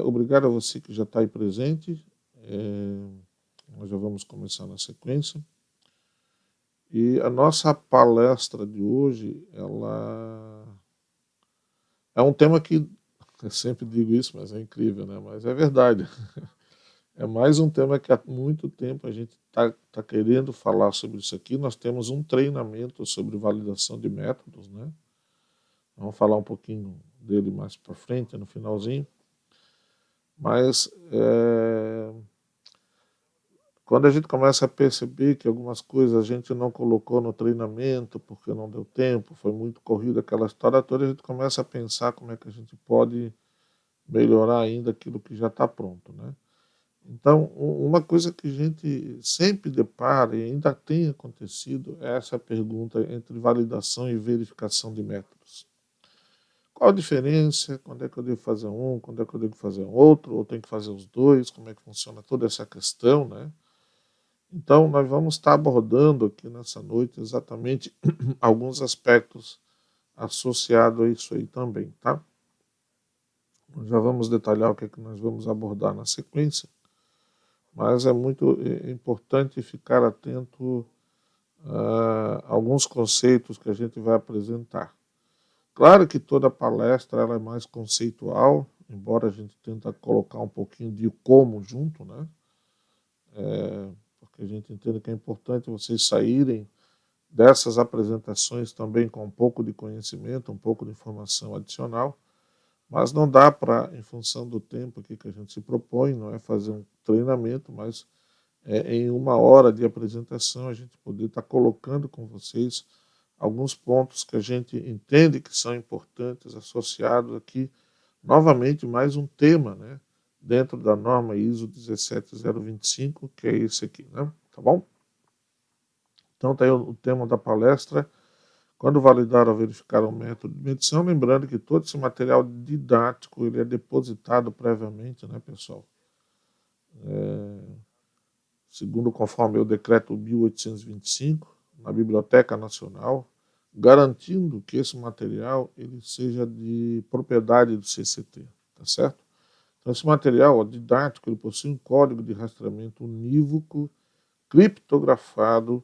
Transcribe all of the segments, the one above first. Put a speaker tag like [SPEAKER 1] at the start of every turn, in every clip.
[SPEAKER 1] Obrigado a você que já está aí presente. Nós já vamos começar na sequência. E a nossa palestra de hoje, ela é um tema que, eu sempre digo isso, mas é incrível, né? Mas é verdade. É mais um tema que há muito tempo a gente tá querendo falar sobre isso aqui. Nós temos um treinamento sobre validação de métodos, né? Vamos falar um pouquinho dele mais para frente, no finalzinho. Mas quando a gente começa a perceber que algumas coisas a gente não colocou no treinamento porque não deu tempo, foi muito corrido aquela história toda, a gente começa a pensar como é que a gente pode melhorar ainda aquilo que já está pronto, né? Então, uma coisa que a gente sempre depara e ainda tem acontecido é essa pergunta entre validação e verificação de métodos. Qual a diferença? Quando é que eu devo fazer um? Quando é que eu devo fazer outro? Ou tenho que fazer os dois? Como é que funciona toda essa questão, né? Então, nós vamos estar abordando aqui nessa noite exatamente alguns aspectos associados a isso aí também, tá? Nós já vamos detalhar o que é que nós vamos abordar na sequência, mas é muito importante ficar atento a alguns conceitos que a gente vai apresentar. Claro que toda palestra ela é mais conceitual, embora a gente tente colocar um pouquinho de como junto, né? Porque a gente entende que é importante vocês saírem dessas apresentações também com um pouco de conhecimento, um pouco de informação adicional, mas não dá para, em função do tempo aqui que a gente se propõe, não é fazer um treinamento, mas em uma hora de apresentação a gente poder estar colocando com vocês alguns pontos que a gente entende que são importantes, associados aqui, novamente, mais um tema, né, dentro da norma ISO 17025, que é esse aqui, né, tá bom? Então tá aí o tema da palestra. Quando validar ou verificar o método de medição, lembrando que todo esse material didático ele é depositado previamente, né, pessoal? Segundo conforme o decreto 1825, na Biblioteca Nacional, garantindo que esse material ele seja de propriedade do CCT, tá certo? Então esse material didático ele possui um código de rastreamento unívoco criptografado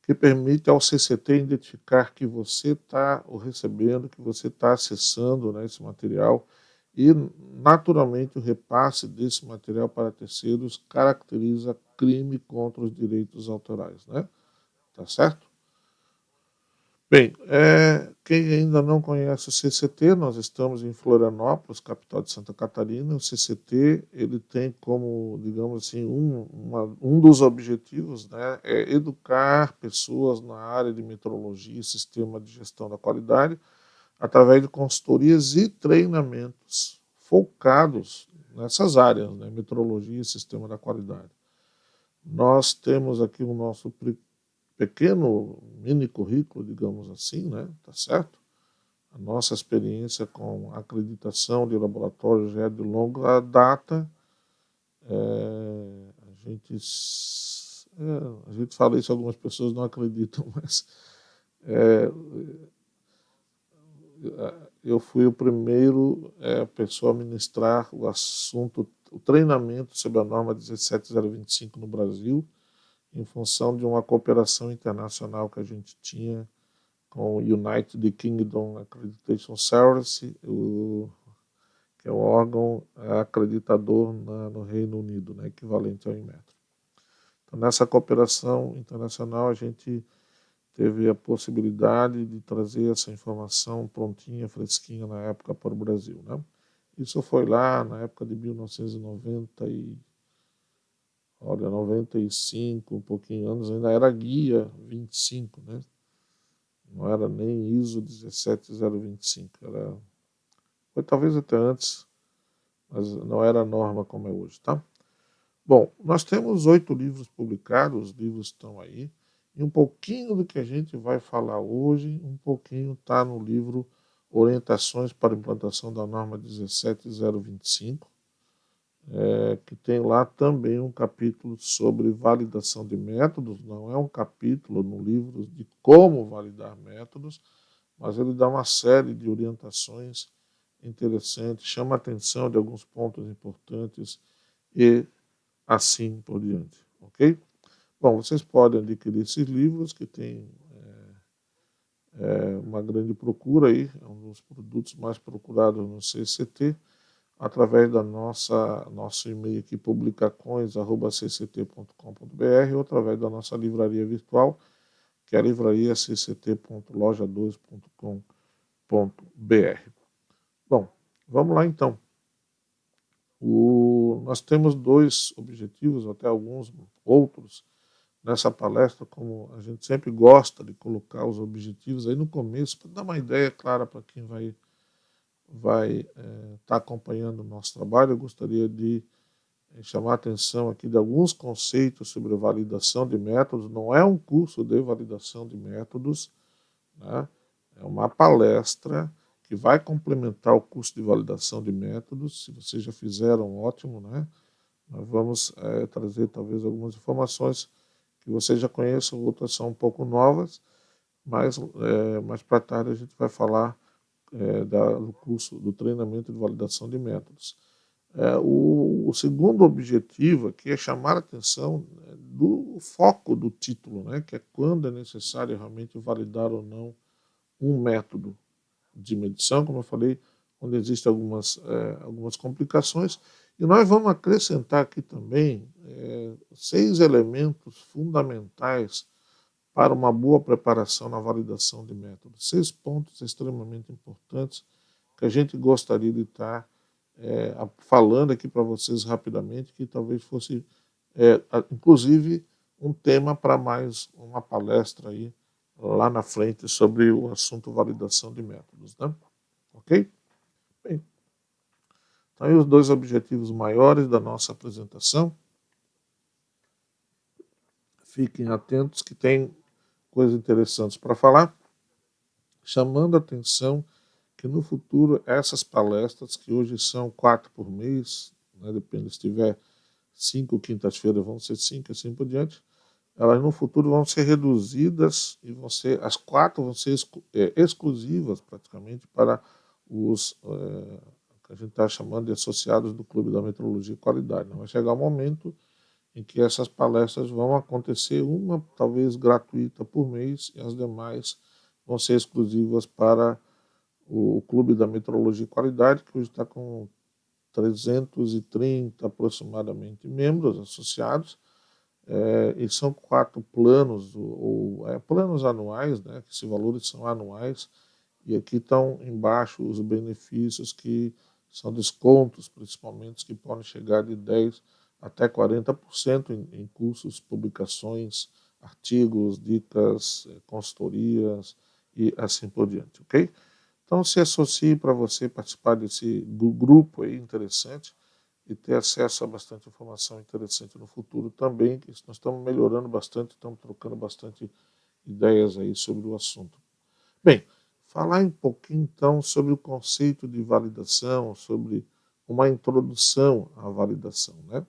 [SPEAKER 1] que permite ao CCT identificar que você está o recebendo, que você está acessando, né, esse material, e naturalmente o repasse desse material para terceiros caracteriza crime contra os direitos autorais, né? Tá certo? Bem, quem ainda não conhece o CCT, nós estamos em Florianópolis, capital de Santa Catarina. O CCT ele tem como, digamos assim, um dos objetivos, né, é educar pessoas na área de metrologia e sistema de gestão da qualidade através de consultorias e treinamentos focados nessas áreas, né, metrologia e sistema da qualidade. Nós temos aqui o nosso pequeno mini currículo, digamos assim, né? Tá certo? A nossa experiência com acreditação de laboratório já é de longa data. A gente fala isso, algumas pessoas não acreditam, mas é, eu fui o primeiro pessoa a ministrar o assunto, o treinamento sobre a norma 17025 no Brasil, em função de uma cooperação internacional que a gente tinha com o United Kingdom Accreditation Service, que é o órgão acreditador no Reino Unido, né, equivalente ao Inmetro. Então, nessa cooperação internacional, a gente teve a possibilidade de trazer essa informação prontinha, fresquinha na época para o Brasil, né? Isso foi lá na época de 1990 95, um pouquinho anos, ainda era guia 25, né? Não era nem ISO 17025, foi talvez até antes, mas não era a norma como é hoje, tá? Bom, nós temos 8 livros publicados, os livros estão aí, e um pouquinho do que a gente vai falar hoje, um pouquinho está no livro Orientações para a Implantação da Norma 17025, que tem lá também um capítulo sobre validação de métodos, não é um capítulo no livro de como validar métodos, mas ele dá uma série de orientações interessante, chama a atenção de alguns pontos importantes e assim por diante, ok? Bom, vocês podem adquirir esses livros que tem uma grande procura aí, é um dos produtos mais procurados no CCT, através da nosso e-mail aqui, publicacões@cct.com.br, ou através da nossa livraria virtual, que é a livraria cct.loja2.com.br. Bom, vamos lá então. Nós temos dois objetivos, até alguns outros, nessa palestra, como a gente sempre gosta de colocar os objetivos aí no começo, para dar uma ideia clara para quem vai estar acompanhando o nosso trabalho. Eu gostaria de chamar a atenção aqui de alguns conceitos sobre validação de métodos. Não é um curso de validação de métodos, né? É uma palestra que vai complementar o curso de validação de métodos. Se vocês já fizeram, ótimo, né? Nós vamos trazer talvez algumas informações que vocês já conheçam, outras são um pouco novas, mas mais para tarde a gente vai falar do curso do treinamento de validação de métodos. O segundo objetivo aqui é chamar a atenção do foco do título, né, que é quando é necessário realmente validar ou não um método de medição, como eu falei, onde existem algumas complicações. E nós vamos acrescentar aqui também 6 elementos fundamentais para uma boa preparação na validação de métodos. 6 pontos extremamente importantes que a gente gostaria de estar falando aqui para vocês rapidamente, que talvez fosse, inclusive, um tema para mais uma palestra aí lá na frente sobre o assunto validação de métodos, né? Ok? Bem, então aí os dois objetivos maiores da nossa apresentação. Fiquem atentos que tem coisas interessantes para falar, chamando a atenção que no futuro essas palestras, que hoje são 4 por mês, né, depende, se tiver 5 quintas-feiras, vão ser 5 assim por diante, elas no futuro vão ser reduzidas e as 4 vão ser exclusivas praticamente para os que a gente está chamando de associados do Clube da Metrologia e Qualidade. Vai chegar um momento em que essas palestras vão acontecer, uma talvez gratuita por mês, e as demais vão ser exclusivas para o Clube da Metrologia e Qualidade, que hoje está com 330 aproximadamente membros associados, e são 4 planos, planos anuais, né, que esses valores são anuais, e aqui estão embaixo os benefícios que são descontos, principalmente, que podem chegar de 10% até 40% em cursos, publicações, artigos, dicas, consultorias e assim por diante, ok? Então se associe para você participar desse grupo aí interessante e ter acesso a bastante informação interessante no futuro também, que nós estamos melhorando bastante, estamos trocando bastante ideias aí sobre o assunto. Bem, falar um pouquinho então sobre o conceito de validação, sobre uma introdução à validação, né?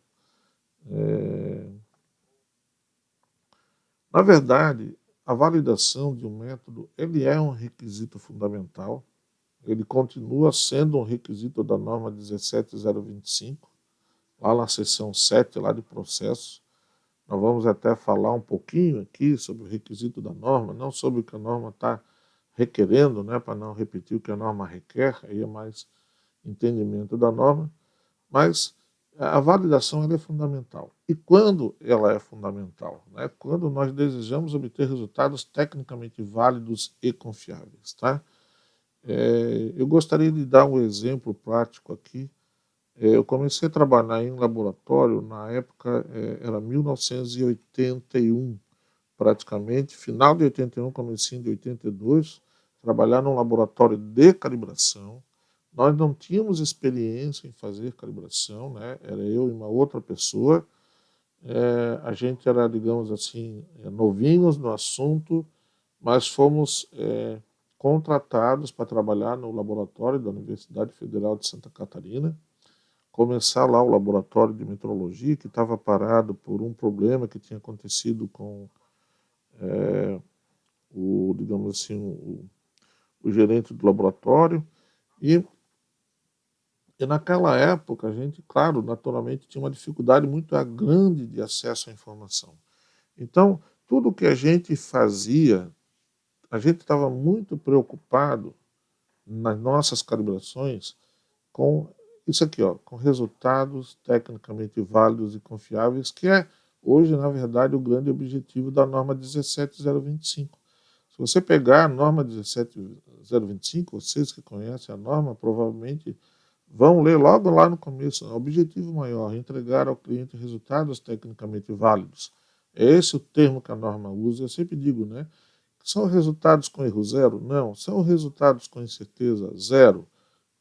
[SPEAKER 1] Na verdade, a validação de um método, ele é um requisito fundamental, ele continua sendo um requisito da norma 17025, lá na seção 7, lá de processo. Nós vamos até falar um pouquinho aqui sobre o requisito da norma, não sobre o que a norma está requerendo, né, para não repetir o que a norma requer, aí é mais entendimento da norma, mas a validação ela é fundamental. E quando ela é fundamental? Né? Quando nós desejamos obter resultados tecnicamente válidos e confiáveis. Tá? Eu gostaria de dar um exemplo prático aqui. Eu comecei a trabalhar em laboratório, na época era 1981, praticamente, final de 81, comecinho de 82, trabalhar num laboratório de calibração. Nós não tínhamos experiência em fazer calibração, né? Era eu e uma outra pessoa. A gente era, digamos assim, novinhos no assunto, mas fomos contratados para trabalhar no laboratório da Universidade Federal de Santa Catarina, começar lá o laboratório de metrologia, que estava parado por um problema que tinha acontecido com digamos assim, o gerente do laboratório, e E naquela época, a gente, claro, naturalmente tinha uma dificuldade muito grande de acesso à informação. Então, tudo que a gente fazia, a gente estava muito preocupado nas nossas calibrações com isso aqui, ó, com resultados tecnicamente válidos e confiáveis, que é hoje, na verdade, o grande objetivo da norma 17025. Se você pegar a norma 17025, vocês que conhecem a norma, provavelmente vão ler logo lá no começo, o objetivo maior, entregar ao cliente resultados tecnicamente válidos. É esse o termo que a norma usa. Eu sempre digo, né? São resultados com erro zero? Não. São resultados com incerteza? Zero.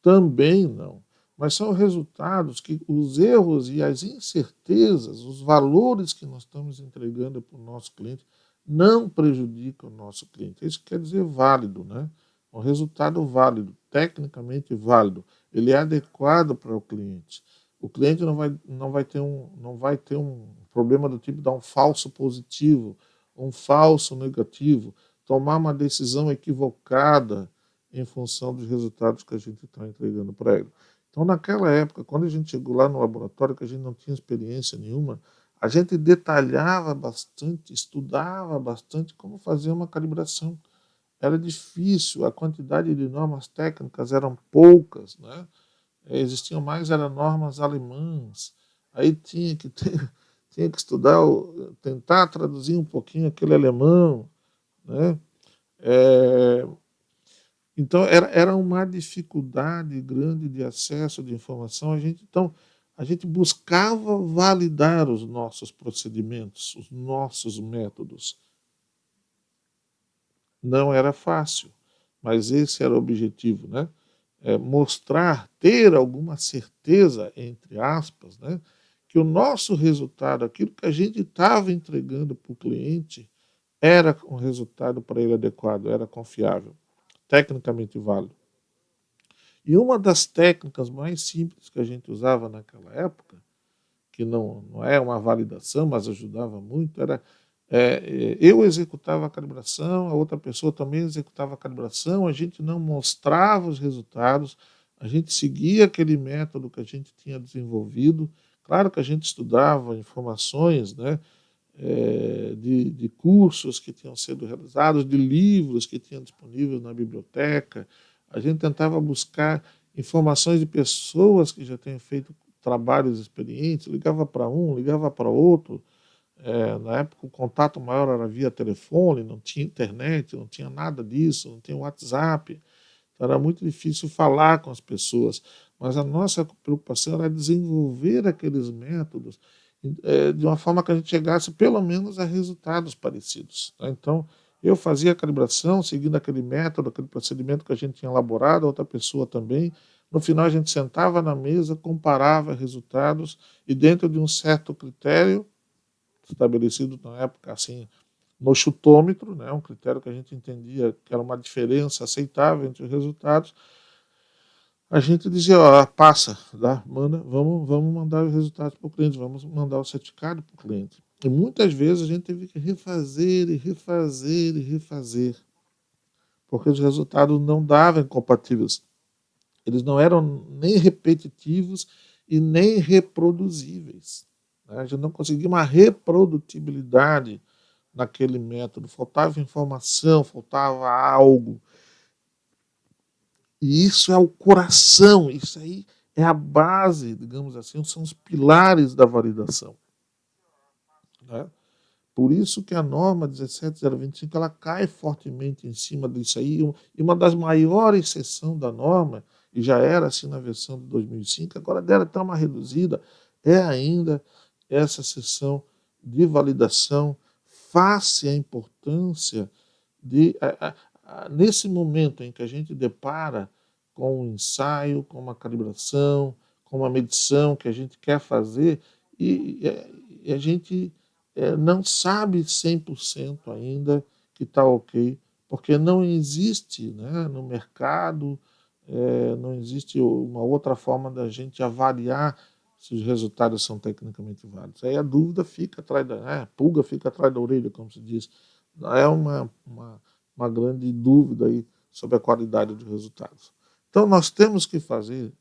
[SPEAKER 1] Também não. Mas são resultados que os erros e as incertezas, os valores que nós estamos entregando para o nosso cliente, não prejudicam o nosso cliente. Isso quer dizer válido, né? Um resultado válido, tecnicamente válido. Ele é adequado para o cliente. O cliente não vai ter um problema do tipo dar um falso positivo, um falso negativo, tomar uma decisão equivocada em função dos resultados que a gente está entregando para ele. Então, naquela época, quando a gente chegou lá no laboratório, que a gente não tinha experiência nenhuma, a gente detalhava bastante, estudava bastante como fazer uma calibração. Era difícil, a quantidade de normas técnicas eram poucas, né? Existiam mais eram normas alemãs. Aí tinha que estudar, tentar traduzir um pouquinho aquele alemão, né? É, então, era uma dificuldade grande de acesso de informação. Então, a gente buscava validar os nossos procedimentos, os nossos métodos. Não era fácil, mas esse era o objetivo, né? Mostrar, ter alguma certeza, entre aspas, né? Que o nosso resultado, aquilo que a gente estava entregando para o cliente, era um resultado para ele adequado, era confiável, tecnicamente válido. E uma das técnicas mais simples que a gente usava naquela época, que não é uma validação, mas ajudava muito, era eu executava a calibração, a outra pessoa também executava a calibração, a gente não mostrava os resultados, a gente seguia aquele método que a gente tinha desenvolvido. Claro que a gente estudava informações, né, de cursos que tinham sido realizados, de livros que tinham disponíveis na biblioteca. A gente tentava buscar informações de pessoas que já tinham feito trabalhos experientes, ligava para um, ligava para outro. Na época, o contato maior era via telefone, não tinha internet, não tinha nada disso, não tinha WhatsApp. Então, era muito difícil falar com as pessoas. Mas a nossa preocupação era desenvolver aqueles métodos de uma forma que a gente chegasse pelo menos a resultados parecidos. Tá? Então, eu fazia a calibração seguindo aquele método, aquele procedimento que a gente tinha elaborado, a outra pessoa também. No final, a gente sentava na mesa, comparava resultados e, dentro de um certo critério, estabelecido na época, assim, no chutômetro, né, um critério que a gente entendia que era uma diferença aceitável entre os resultados, a gente dizia, ó, passa, tá? Vamos mandar os resultados para o cliente, vamos mandar o certificado para o cliente. E muitas vezes a gente teve que refazer e refazer e refazer, porque os resultados não davam compatíveis. Eles não eram nem repetitivos e nem reproduzíveis. Né? A gente não conseguia uma reprodutibilidade naquele método. Faltava informação, faltava algo. E isso é o coração, isso aí é a base, digamos assim, são os pilares da validação. Né? Por isso que a norma 17025 ela cai fortemente em cima disso aí. E uma das maiores seções da norma, e já era assim na versão de 2005, agora dela está uma reduzida, é ainda essa seção de validação face à importância de nesse momento em que a gente depara com um ensaio, com uma calibração, com uma medição que a gente quer fazer e a gente não sabe 100% ainda que está ok, porque não existe, né, no mercado, não existe uma outra forma da gente avaliar se os resultados são tecnicamente válidos. Aí a dúvida fica atrás a pulga fica atrás da orelha, como se diz. É uma grande dúvida aí sobre a qualidade dos resultados. Então nós temos que fazer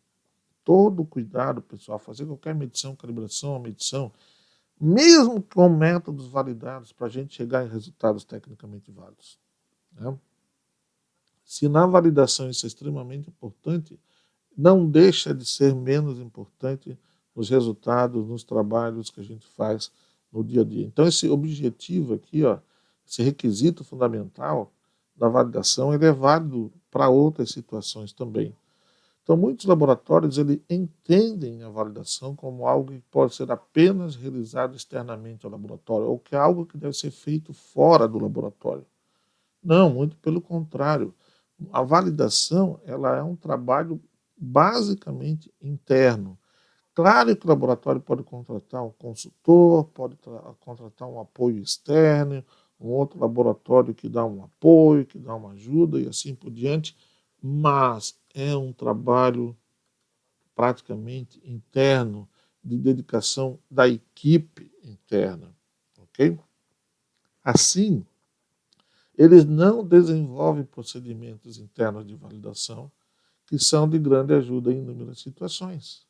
[SPEAKER 1] todo o cuidado, pessoal, fazer qualquer medição, calibração, medição, mesmo com métodos validados, para a gente chegar em resultados tecnicamente válidos. Né? Se na validação isso é extremamente importante, não deixa de ser menos importante nos resultados, nos trabalhos que a gente faz no dia a dia. Então, esse objetivo aqui, ó, esse requisito fundamental da validação, ele é válido para outras situações também. Então, muitos laboratórios ele entendem a validação como algo que pode ser apenas realizado externamente ao laboratório, ou que é algo que deve ser feito fora do laboratório. Não, muito pelo contrário. A validação ela é um trabalho basicamente interno. Claro que o laboratório pode contratar um consultor, pode contratar um apoio externo, um outro laboratório que dá um apoio, que dá uma ajuda e assim por diante, mas é um trabalho praticamente interno, de dedicação da equipe interna, ok? Assim, eles não desenvolvem procedimentos internos de validação que são de grande ajuda em inúmeras situações.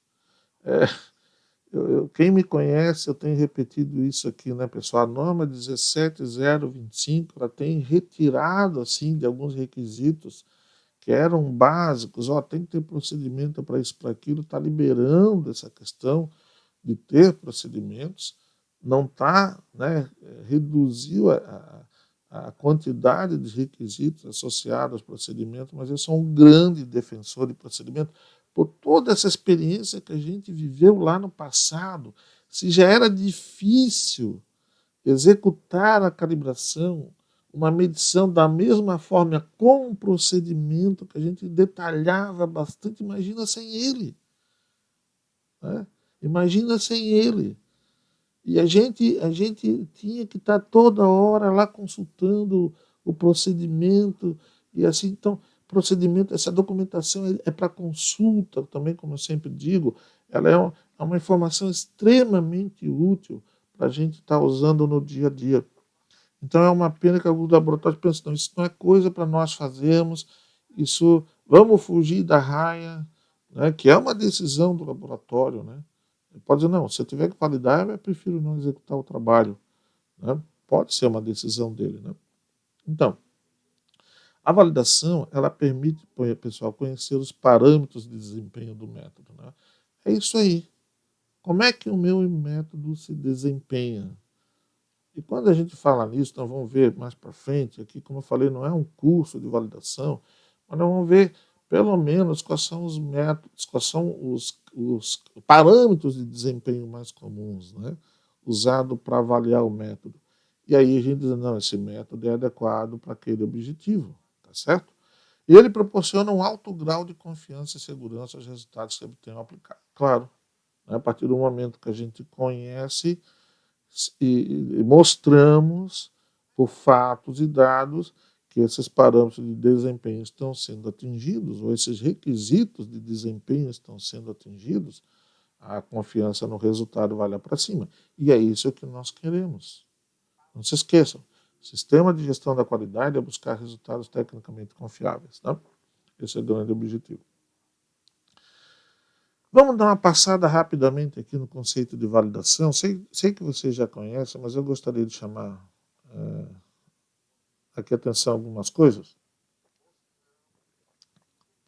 [SPEAKER 1] Quem me conhece, eu tenho repetido isso aqui, né, pessoal? A norma 17025, ela tem retirado, assim, de alguns requisitos que eram básicos. Ó, tem que ter procedimento para isso, para aquilo, está liberando essa questão de ter procedimentos, não está, né, reduziu a quantidade de requisitos associados aos procedimentos, mas eu sou um grande defensor de procedimento por toda essa experiência que a gente viveu lá no passado. Se já era difícil executar a calibração, uma medição da mesma forma com um procedimento que a gente detalhava bastante, imagina sem ele. Né? Imagina sem ele. E a gente tinha que estar toda hora lá consultando o procedimento, e assim, então, procedimento, essa documentação é para consulta também, como eu sempre digo, ela é uma informação extremamente útil para a gente estar usando no dia a dia. Então é uma pena que alguns laboratórios pensam, não, isso não é coisa para nós fazermos, isso, vamos fugir da raia, né, que é uma decisão do laboratório, né? Ele pode dizer, não, se eu tiver que validar, eu prefiro não executar o trabalho. Né? Pode ser uma decisão dele. Né? Então, a validação, ela permite, pessoal, conhecer os parâmetros de desempenho do método. Né? É isso aí. Como é que o meu método se desempenha? E quando a gente fala nisso, nós vamos ver mais para frente, aqui, como eu falei, não é um curso de validação, mas nós vamos ver, pelo menos, quais são os métodos, quais são os parâmetros de desempenho mais comuns, né? Usado para avaliar o método. E aí a gente diz, não, esse método é adequado para aquele objetivo, tá certo? E ele proporciona um alto grau de confiança e segurança aos resultados que obtém ao aplicar. Claro, né? A partir do momento que a gente conhece e mostramos por fatos e dados que esses parâmetros de desempenho estão sendo atingidos, ou esses requisitos de desempenho estão sendo atingidos, a confiança no resultado vai lá para cima. E é isso que nós queremos. Não se esqueçam, sistema de gestão da qualidade é buscar resultados tecnicamente confiáveis. Tá? Esse é o grande objetivo. Vamos dar uma passada rapidamente aqui no conceito de validação. Sei que vocês já conhecem, mas eu gostaria de chamar aqui a atenção a algumas coisas.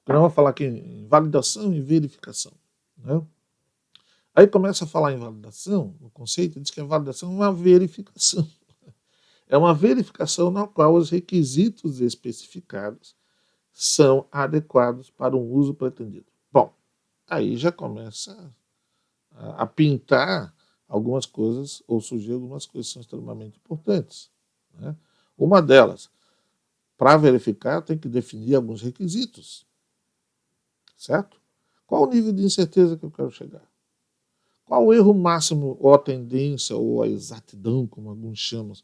[SPEAKER 1] Nós vamos falar aqui em validação e verificação. Né? Aí começa a falar em validação, o conceito diz que a validação é uma verificação. É uma verificação na qual os requisitos especificados são adequados para um uso pretendido. Bom, aí já começa a pintar algumas coisas, ou surgir algumas coisas que são extremamente importantes. Né? Uma delas, para verificar, tem que definir alguns requisitos. Certo? Qual o nível de incerteza que eu quero chegar? Qual o erro máximo, ou a tendência, ou a exatidão, como alguns chamam,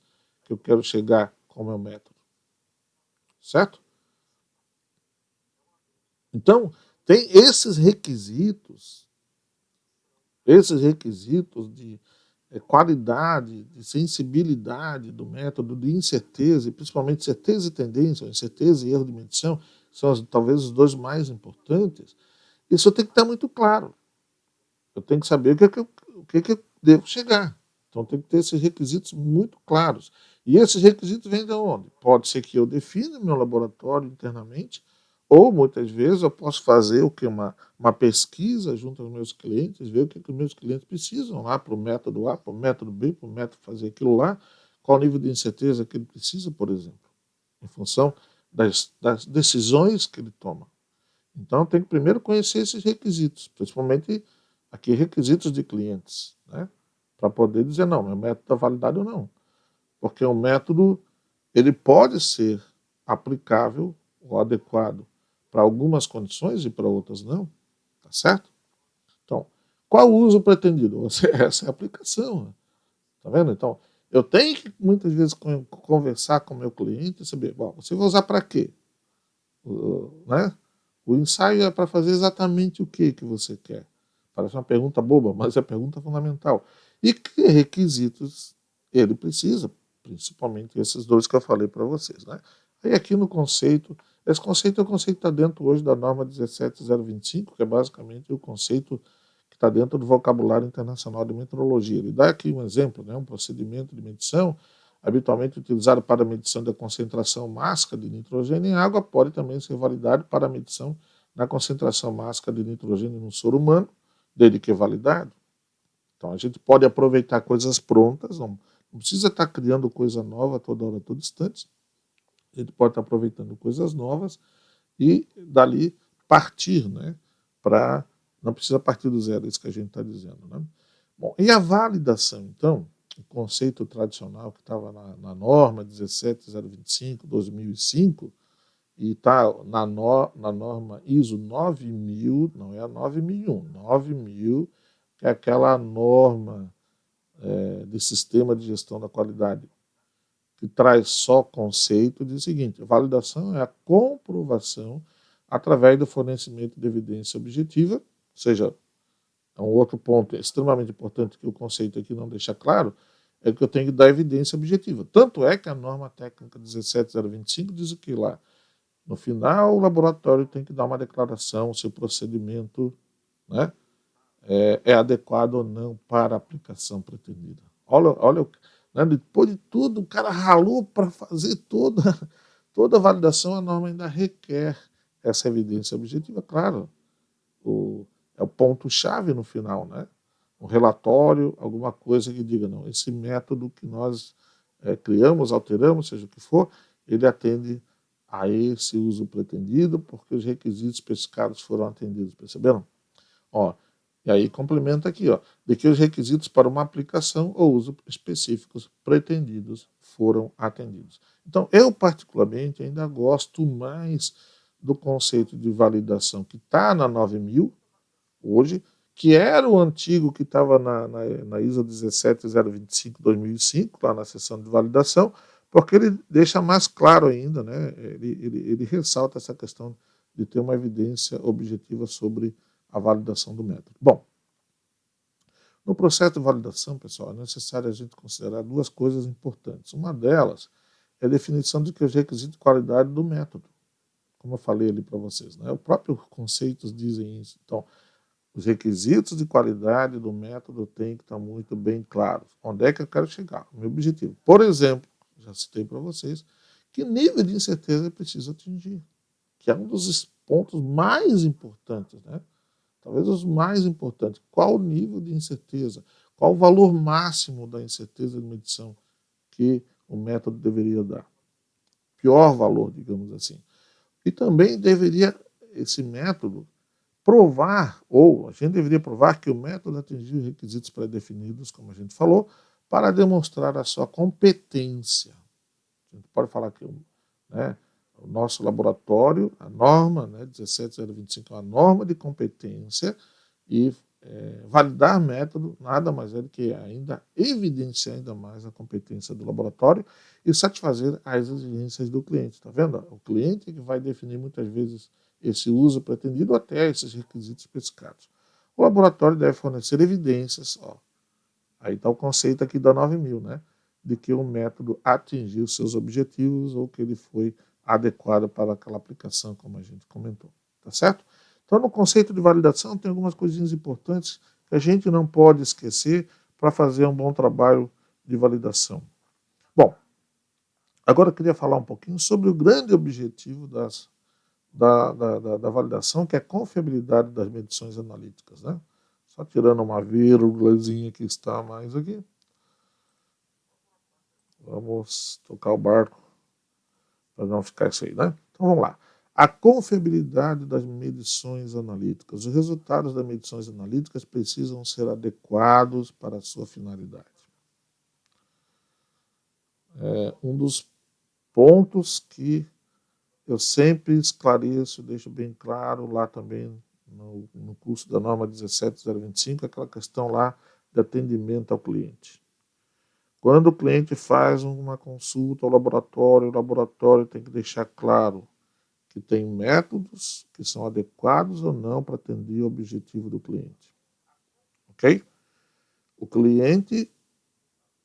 [SPEAKER 1] que eu quero chegar com o meu método? Certo? Então, tem esses requisitos de qualidade, de sensibilidade do método, de incerteza, e principalmente certeza e tendência, ou incerteza e erro de medição, são talvez os dois mais importantes. Isso tem que estar muito claro. eu tenho que saber o que eu devo chegar. Então tem que ter esses requisitos muito claros. E esses requisitos vêm de onde? Pode ser que eu defina meu laboratório internamente, ou muitas vezes eu posso fazer o que? Uma pesquisa junto aos meus clientes, ver o que os meus clientes precisam lá para o método A, para o método B, para o método fazer aquilo lá, qual o nível de incerteza que ele precisa, por exemplo, em função das decisões que ele toma. Então, tem que primeiro conhecer esses requisitos, principalmente aqui requisitos de clientes, né? Para poder dizer, não, meu método está validado ou não. Porque o método, ele pode ser aplicável ou adequado para algumas condições e para outras não, tá certo? Então, qual o uso pretendido? Essa é a aplicação, tá vendo? Então, eu tenho que muitas vezes conversar com o meu cliente e saber, bom, você vai usar para quê? Né? O ensaio é para fazer exatamente o que você quer. Parece uma pergunta boba, mas é pergunta fundamental. E que requisitos ele precisa, principalmente esses dois que eu falei para vocês. Né? Aí aqui no conceito, esse conceito é o conceito que está dentro hoje da norma 17025, que é basicamente o conceito que está dentro do vocabulário internacional de metrologia. Ele dá aqui um exemplo, né? Um procedimento de medição habitualmente utilizado para a medição da concentração máxima de nitrogênio em água, pode também ser validado para a medição da concentração máxima de nitrogênio no soro humano, desde que validado. Então a gente pode aproveitar coisas prontas, não precisa estar criando coisa nova toda hora, todo instante. A gente pode estar aproveitando coisas novas e dali partir, né? Para não precisa partir do zero, é isso que a gente está dizendo, né? Bom, e a validação, então, o conceito tradicional que estava na norma 17025/2005 e está na norma ISO 9000, não é a 9001, 9000, que é aquela norma de sistema de gestão da qualidade, que traz só conceito de seguinte: a validação é a comprovação através do fornecimento de evidência objetiva, ou seja, é um outro ponto extremamente importante que o conceito aqui não deixa claro, é que eu tenho que dar evidência objetiva. Tanto é que a norma técnica 17025 diz o que lá? No final, o laboratório tem que dar uma declaração se o procedimento, né, é adequado ou não para a aplicação pretendida. Olha, né, depois de tudo, o cara ralou para fazer toda a validação, a norma ainda requer essa evidência objetiva, claro. É o ponto-chave no final, né? Um relatório, alguma coisa que diga, não, esse método que nós criamos, alteramos, seja o que for, ele atende a esse uso pretendido, porque os requisitos especificados foram atendidos, perceberam? Ó, e aí complementa aqui, ó, de que os requisitos para uma aplicação ou uso específicos pretendidos foram atendidos. Então, eu particularmente ainda gosto mais do conceito de validação que está na 9000, hoje, que era o antigo que estava na ISO 17025/2005, lá na seção de validação, porque ele deixa mais claro ainda, né? Ele ressalta essa questão de ter uma evidência objetiva sobre a validação do método. Bom, no processo de validação, pessoal, é necessário a gente considerar duas coisas importantes. Uma delas é a definição de que os requisitos de qualidade do método, como eu falei ali para vocês, né? Os próprios conceitos dizem isso. Então, os requisitos de qualidade do método têm que estar muito bem claros. Onde é que eu quero chegar? O meu objetivo. Por exemplo, já citei para vocês, que nível de incerteza eu preciso atingir, que é um dos pontos mais importantes, né? Talvez os mais importantes. Qual o nível de incerteza? Qual o valor máximo da incerteza de medição que o método deveria dar? Pior valor, digamos assim. E também deveria esse método provar, ou a gente deveria provar que o método atingiu os requisitos pré-definidos, como a gente falou, para demonstrar a sua competência. A gente pode falar que né, o nosso laboratório, a norma 17025 é uma norma de competência e validar método nada mais é do que ainda evidenciar ainda mais a competência do laboratório e satisfazer as exigências do cliente. Está vendo? O cliente que vai definir muitas vezes esse uso pretendido até esses requisitos especificados. O laboratório deve fornecer evidências, ó, aí está o conceito aqui da 9000, né? De que o método atingiu seus objetivos ou que ele foi adequado para aquela aplicação, como a gente comentou. Tá certo? Então, no conceito de validação, tem algumas coisinhas importantes que a gente não pode esquecer para fazer um bom trabalho de validação. Bom, agora eu queria falar um pouquinho sobre o grande objetivo da validação, que é a confiabilidade das medições analíticas, né? Só tirando uma vírgulazinha que está mais aqui. Vamos tocar o barco para não ficar isso aí, né? Então vamos lá. A confiabilidade das medições analíticas. Os resultados das medições analíticas precisam ser adequados para a sua finalidade. É um dos pontos que eu sempre esclareço, deixo bem claro lá também no curso da norma 17025, aquela questão lá de atendimento ao cliente. Quando o cliente faz uma consulta ao laboratório, o laboratório tem que deixar claro que tem métodos que são adequados ou não para atender o objetivo do cliente. Ok? O cliente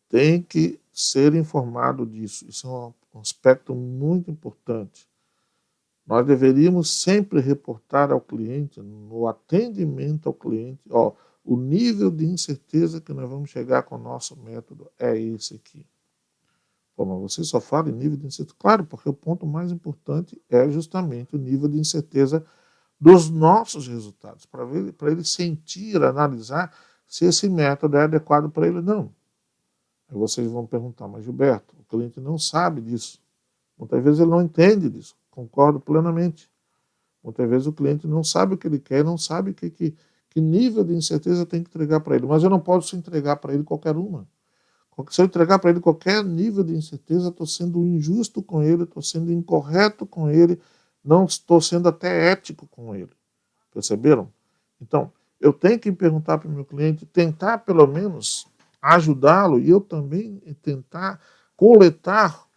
[SPEAKER 1] tem que ser informado disso. Isso é um aspecto muito importante. Nós deveríamos sempre reportar ao cliente, no atendimento ao cliente, o nível de incerteza que nós vamos chegar com o nosso método é esse aqui. Pô, mas você só fala em nível de incerteza? Claro, porque o ponto mais importante é justamente o nível de incerteza dos nossos resultados, para ele sentir, analisar se esse método é adequado para ele ou não. Aí vocês vão perguntar, mas Gilberto, o cliente não sabe disso. Muitas vezes ele não entende disso. Concordo plenamente. Muitas vezes o cliente não sabe o que ele quer, não sabe que nível de incerteza tem que entregar para ele. Mas eu não posso entregar para ele qualquer uma. Se eu entregar para ele qualquer nível de incerteza, estou sendo injusto com ele, estou sendo incorreto com ele, não estou sendo até ético com ele. Perceberam? Então, eu tenho que perguntar para o meu cliente, tentar pelo menos ajudá-lo e eu também tentar coletar,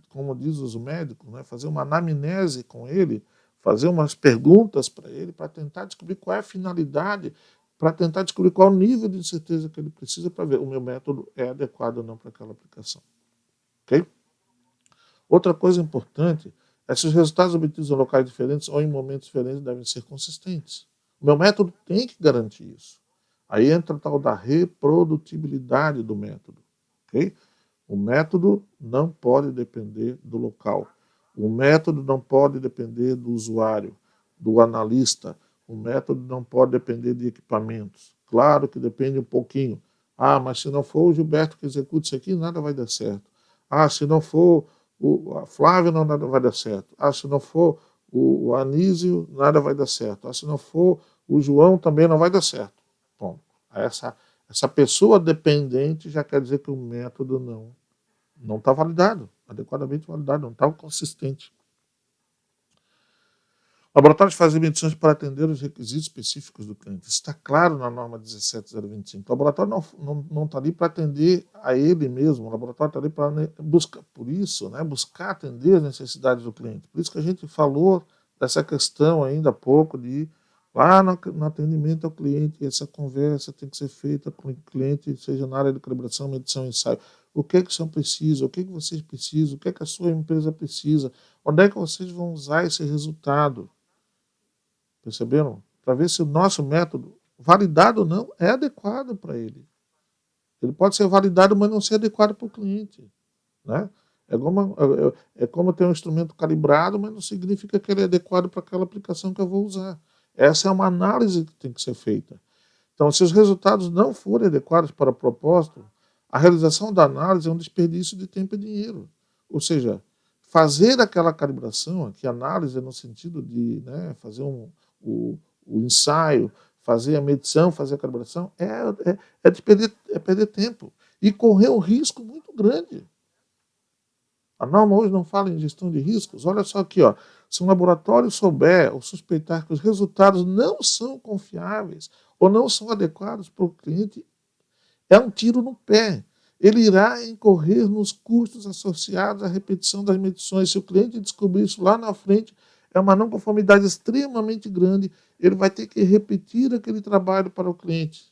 [SPEAKER 1] como diz os médicos, né, fazer uma anamnese com ele, fazer umas perguntas para ele, para tentar descobrir qual é a finalidade, para tentar descobrir qual é o nível de incerteza que ele precisa para ver o meu método é adequado ou não para aquela aplicação. Ok? Outra coisa importante é se os resultados obtidos em locais diferentes ou em momentos diferentes devem ser consistentes. O meu método tem que garantir isso. Aí entra a tal da reprodutibilidade do método. Okay? O método não pode depender do local. O método não pode depender do usuário, do analista. O método não pode depender de equipamentos. Claro que depende um pouquinho. Ah, mas se não for o Gilberto que executa isso aqui, nada vai dar certo. Ah, se não for a Flávia, não nada vai dar certo. Ah, se não for o Anísio, nada vai dar certo. Ah, se não for o João, também não vai dar certo. Bom, essa pessoa dependente já quer dizer que o método não está validado, adequadamente validado, não está consistente. Laboratórios fazem medições para atender os requisitos específicos do cliente. Isso está claro na norma 17025. O laboratório não está ali para atender a ele mesmo, o laboratório está ali para buscar, por isso, né, buscar atender as necessidades do cliente. Por isso que a gente falou dessa questão ainda há pouco de lá no atendimento ao cliente, essa conversa tem que ser feita com o cliente, seja na área de calibração, medição e ensaio. O que é que são precisos? O que é que vocês precisam? O que é que a sua empresa precisa? Onde é que vocês vão usar esse resultado? Perceberam? Para ver se o nosso método, validado ou não, é adequado para ele. Ele pode ser validado, mas não ser adequado para o cliente. Né? É como ter um instrumento calibrado, mas não significa que ele é adequado para aquela aplicação que eu vou usar. Essa é uma análise que tem que ser feita. Então, se os resultados não forem adequados para o propósito, a realização da análise é um desperdício de tempo e dinheiro. Ou seja, fazer aquela calibração, aqui análise no sentido de, né, fazer o ensaio, fazer a medição, fazer a calibração, é perder tempo e correr um risco muito grande. A norma hoje não fala em gestão de riscos. Olha só aqui, ó. Se um laboratório souber ou suspeitar que os resultados não são confiáveis ou não são adequados para o cliente, é um tiro no pé. Ele irá incorrer nos custos associados à repetição das medições. Se o cliente descobrir isso lá na frente, é uma não conformidade extremamente grande. Ele vai ter que repetir aquele trabalho para o cliente,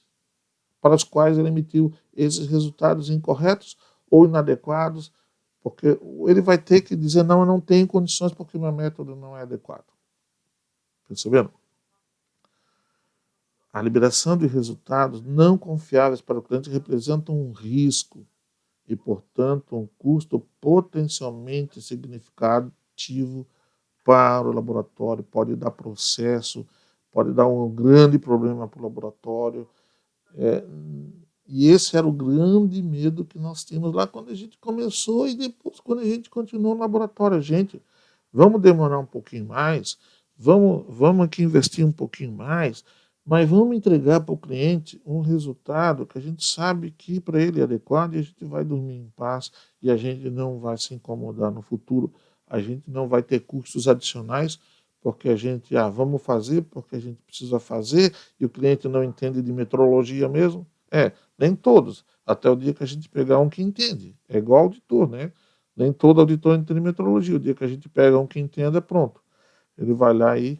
[SPEAKER 1] para os quais ele emitiu esses resultados incorretos ou inadequados, porque ele vai ter que dizer, não, eu não tenho condições porque o meu método não é adequado. Perceberam? A liberação de resultados não confiáveis para o cliente representa um risco e, portanto, um custo potencialmente significativo para o laboratório. Pode dar processo, pode dar um grande problema para o laboratório. E esse era o grande medo que nós tínhamos lá quando a gente começou e depois quando a gente continuou no laboratório. Gente, vamos demorar um pouquinho mais, vamos aqui investir um pouquinho mais, mas vamos entregar para o cliente um resultado que a gente sabe que para ele é adequado e a gente vai dormir em paz e a gente não vai se incomodar no futuro, a gente não vai ter custos adicionais porque a gente, vamos fazer porque a gente precisa fazer e o cliente não entende de metrologia mesmo. Nem todos, até o dia que a gente pegar um que entende. É igual auditor, né? Nem todo auditor entende metrologia. O dia que a gente pega um que entenda, pronto. Ele vai lá e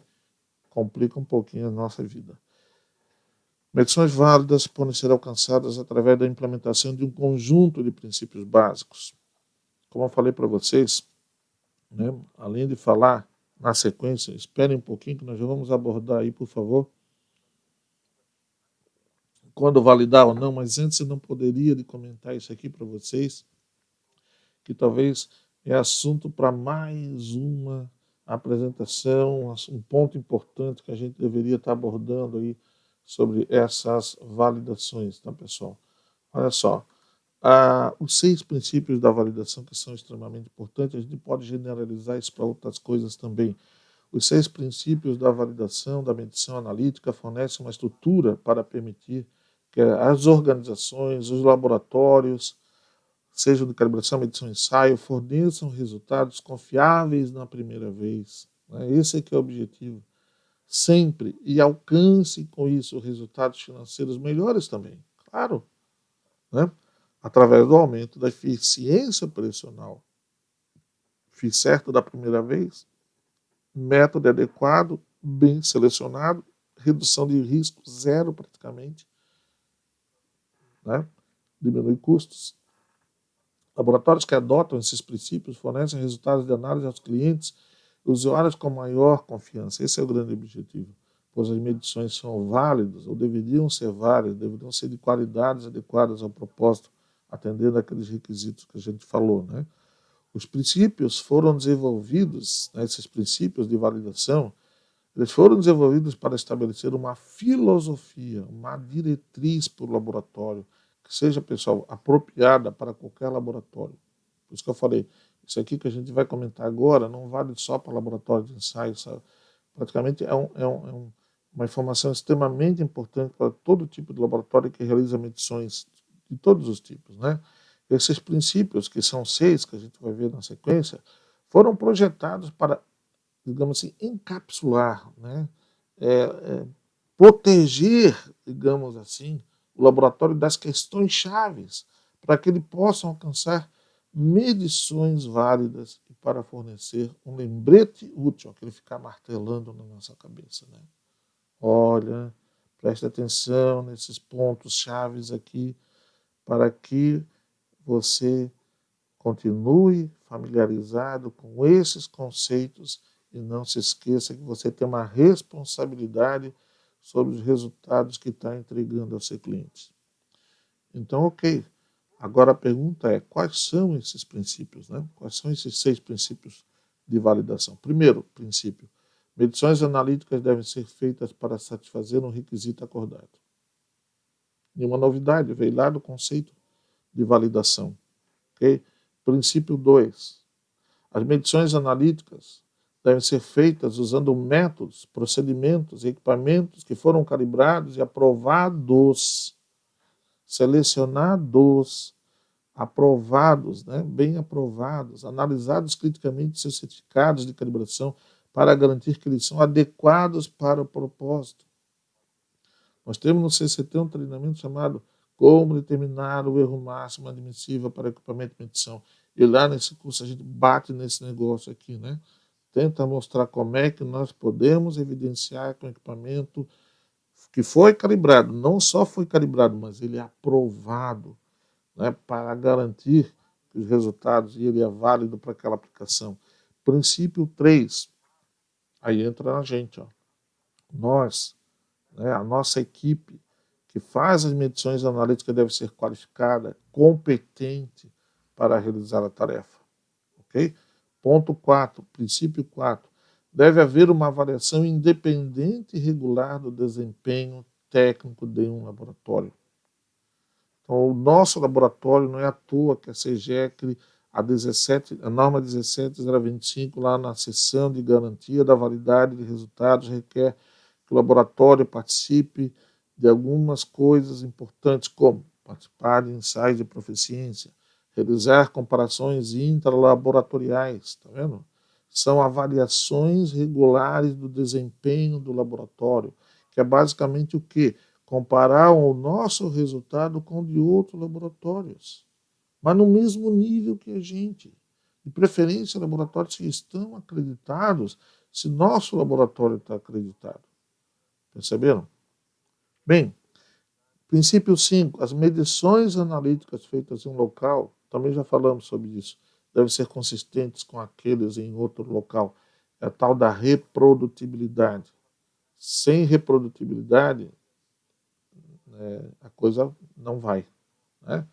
[SPEAKER 1] complica um pouquinho a nossa vida. Medições válidas podem ser alcançadas através da implementação de um conjunto de princípios básicos. Como eu falei para vocês, né, além de falar na sequência, esperem um pouquinho que nós já vamos abordar aí, por favor, quando validar ou não, mas antes eu não poderia de comentar isso aqui para vocês, que talvez é assunto para mais uma apresentação, um ponto importante que a gente deveria estar abordando aí sobre essas validações, tá, pessoal? Olha só, os 6 princípios da validação que são extremamente importantes, a gente pode generalizar isso para outras coisas também. Os 6 princípios da validação, da medição analítica, fornecem uma estrutura para permitir que as organizações, os laboratórios, sejam de calibração, medição e ensaio, forneçam resultados confiáveis na primeira vez. Esse é que é o objetivo. Sempre. E alcance com isso resultados financeiros melhores também. Claro. Né? Através do aumento da eficiência operacional. Fiz certo da primeira vez, método adequado, bem selecionado, redução de risco zero praticamente, né? Diminui custos. Laboratórios que adotam esses princípios fornecem resultados de análise aos clientes e usuários com maior confiança. Esse é o grande objetivo, pois as medições são válidas, ou deveriam ser válidas, deveriam ser de qualidades adequadas ao propósito, atendendo aqueles requisitos que a gente falou, né? Os princípios foram desenvolvidos, esses princípios de validação, eles foram desenvolvidos para estabelecer uma filosofia, uma diretriz para o laboratório, que seja, pessoal, apropriada para qualquer laboratório. Por isso que eu falei, isso aqui que a gente vai comentar agora não vale só para laboratório de ensaio, sabe? Praticamente uma informação extremamente importante para todo tipo de laboratório que realiza medições de todos os tipos, né? Esses princípios, que são 6, que a gente vai ver na sequência, foram projetados para, digamos assim, encapsular, né? Proteger, digamos assim, o laboratório das questões chaves para que ele possa alcançar medições válidas e para fornecer um lembrete útil, aquele ficar martelando na nossa cabeça, né? Olha, preste atenção nesses pontos chaves aqui para que você continue familiarizado com esses conceitos e não se esqueça que você tem uma responsabilidade sobre os resultados que está entregando ao seu cliente. Então, ok. Agora a pergunta é, quais são esses princípios, né? Quais são esses 6 princípios de validação? Primeiro princípio, medições analíticas devem ser feitas para satisfazer um requisito acordado. Nenhuma novidade, veio lá do conceito de validação. Okay? Princípio 2. As medições analíticas devem ser feitas usando métodos, procedimentos e equipamentos que foram calibrados e aprovados, selecionados, aprovados, né? Bem aprovados, analisados criticamente seus certificados de calibração para garantir que eles são adequados para o propósito. Nós temos no CCT um treinamento chamado Como Determinar o Erro Máximo Admissível para Equipamento de Medição. E lá nesse curso a gente bate nesse negócio aqui, né? Tenta mostrar como é que nós podemos evidenciar que um equipamento que foi calibrado, não só foi calibrado, mas ele é aprovado, né, para garantir que os resultados e ele é válido para aquela aplicação. Princípio 3, aí entra a gente, ó. Nós, né? A nossa equipe que faz as medições analíticas deve ser qualificada, competente para realizar a tarefa. Okay? Ponto 4, princípio 4. Deve haver uma avaliação independente e regular do desempenho técnico de um laboratório. Então, o nosso laboratório não é à toa que a CEGEC, a norma 17025, lá na seção de garantia da validade de resultados, requer que o laboratório participe de algumas coisas importantes, como participar de ensaios de proficiência, realizar comparações intralaboratoriais, tá vendo? São avaliações regulares do desempenho do laboratório, que é basicamente o quê? Comparar o nosso resultado com o de outros laboratórios, mas no mesmo nível que a gente. De preferência, laboratórios que estão acreditados, se nosso laboratório está acreditado. Perceberam? Bem, princípio 5. As medições analíticas feitas em um local, também já falamos sobre isso, devem ser consistentes com aqueles em outro local. É a tal da reprodutibilidade. Sem reprodutibilidade, a coisa não vai. Né?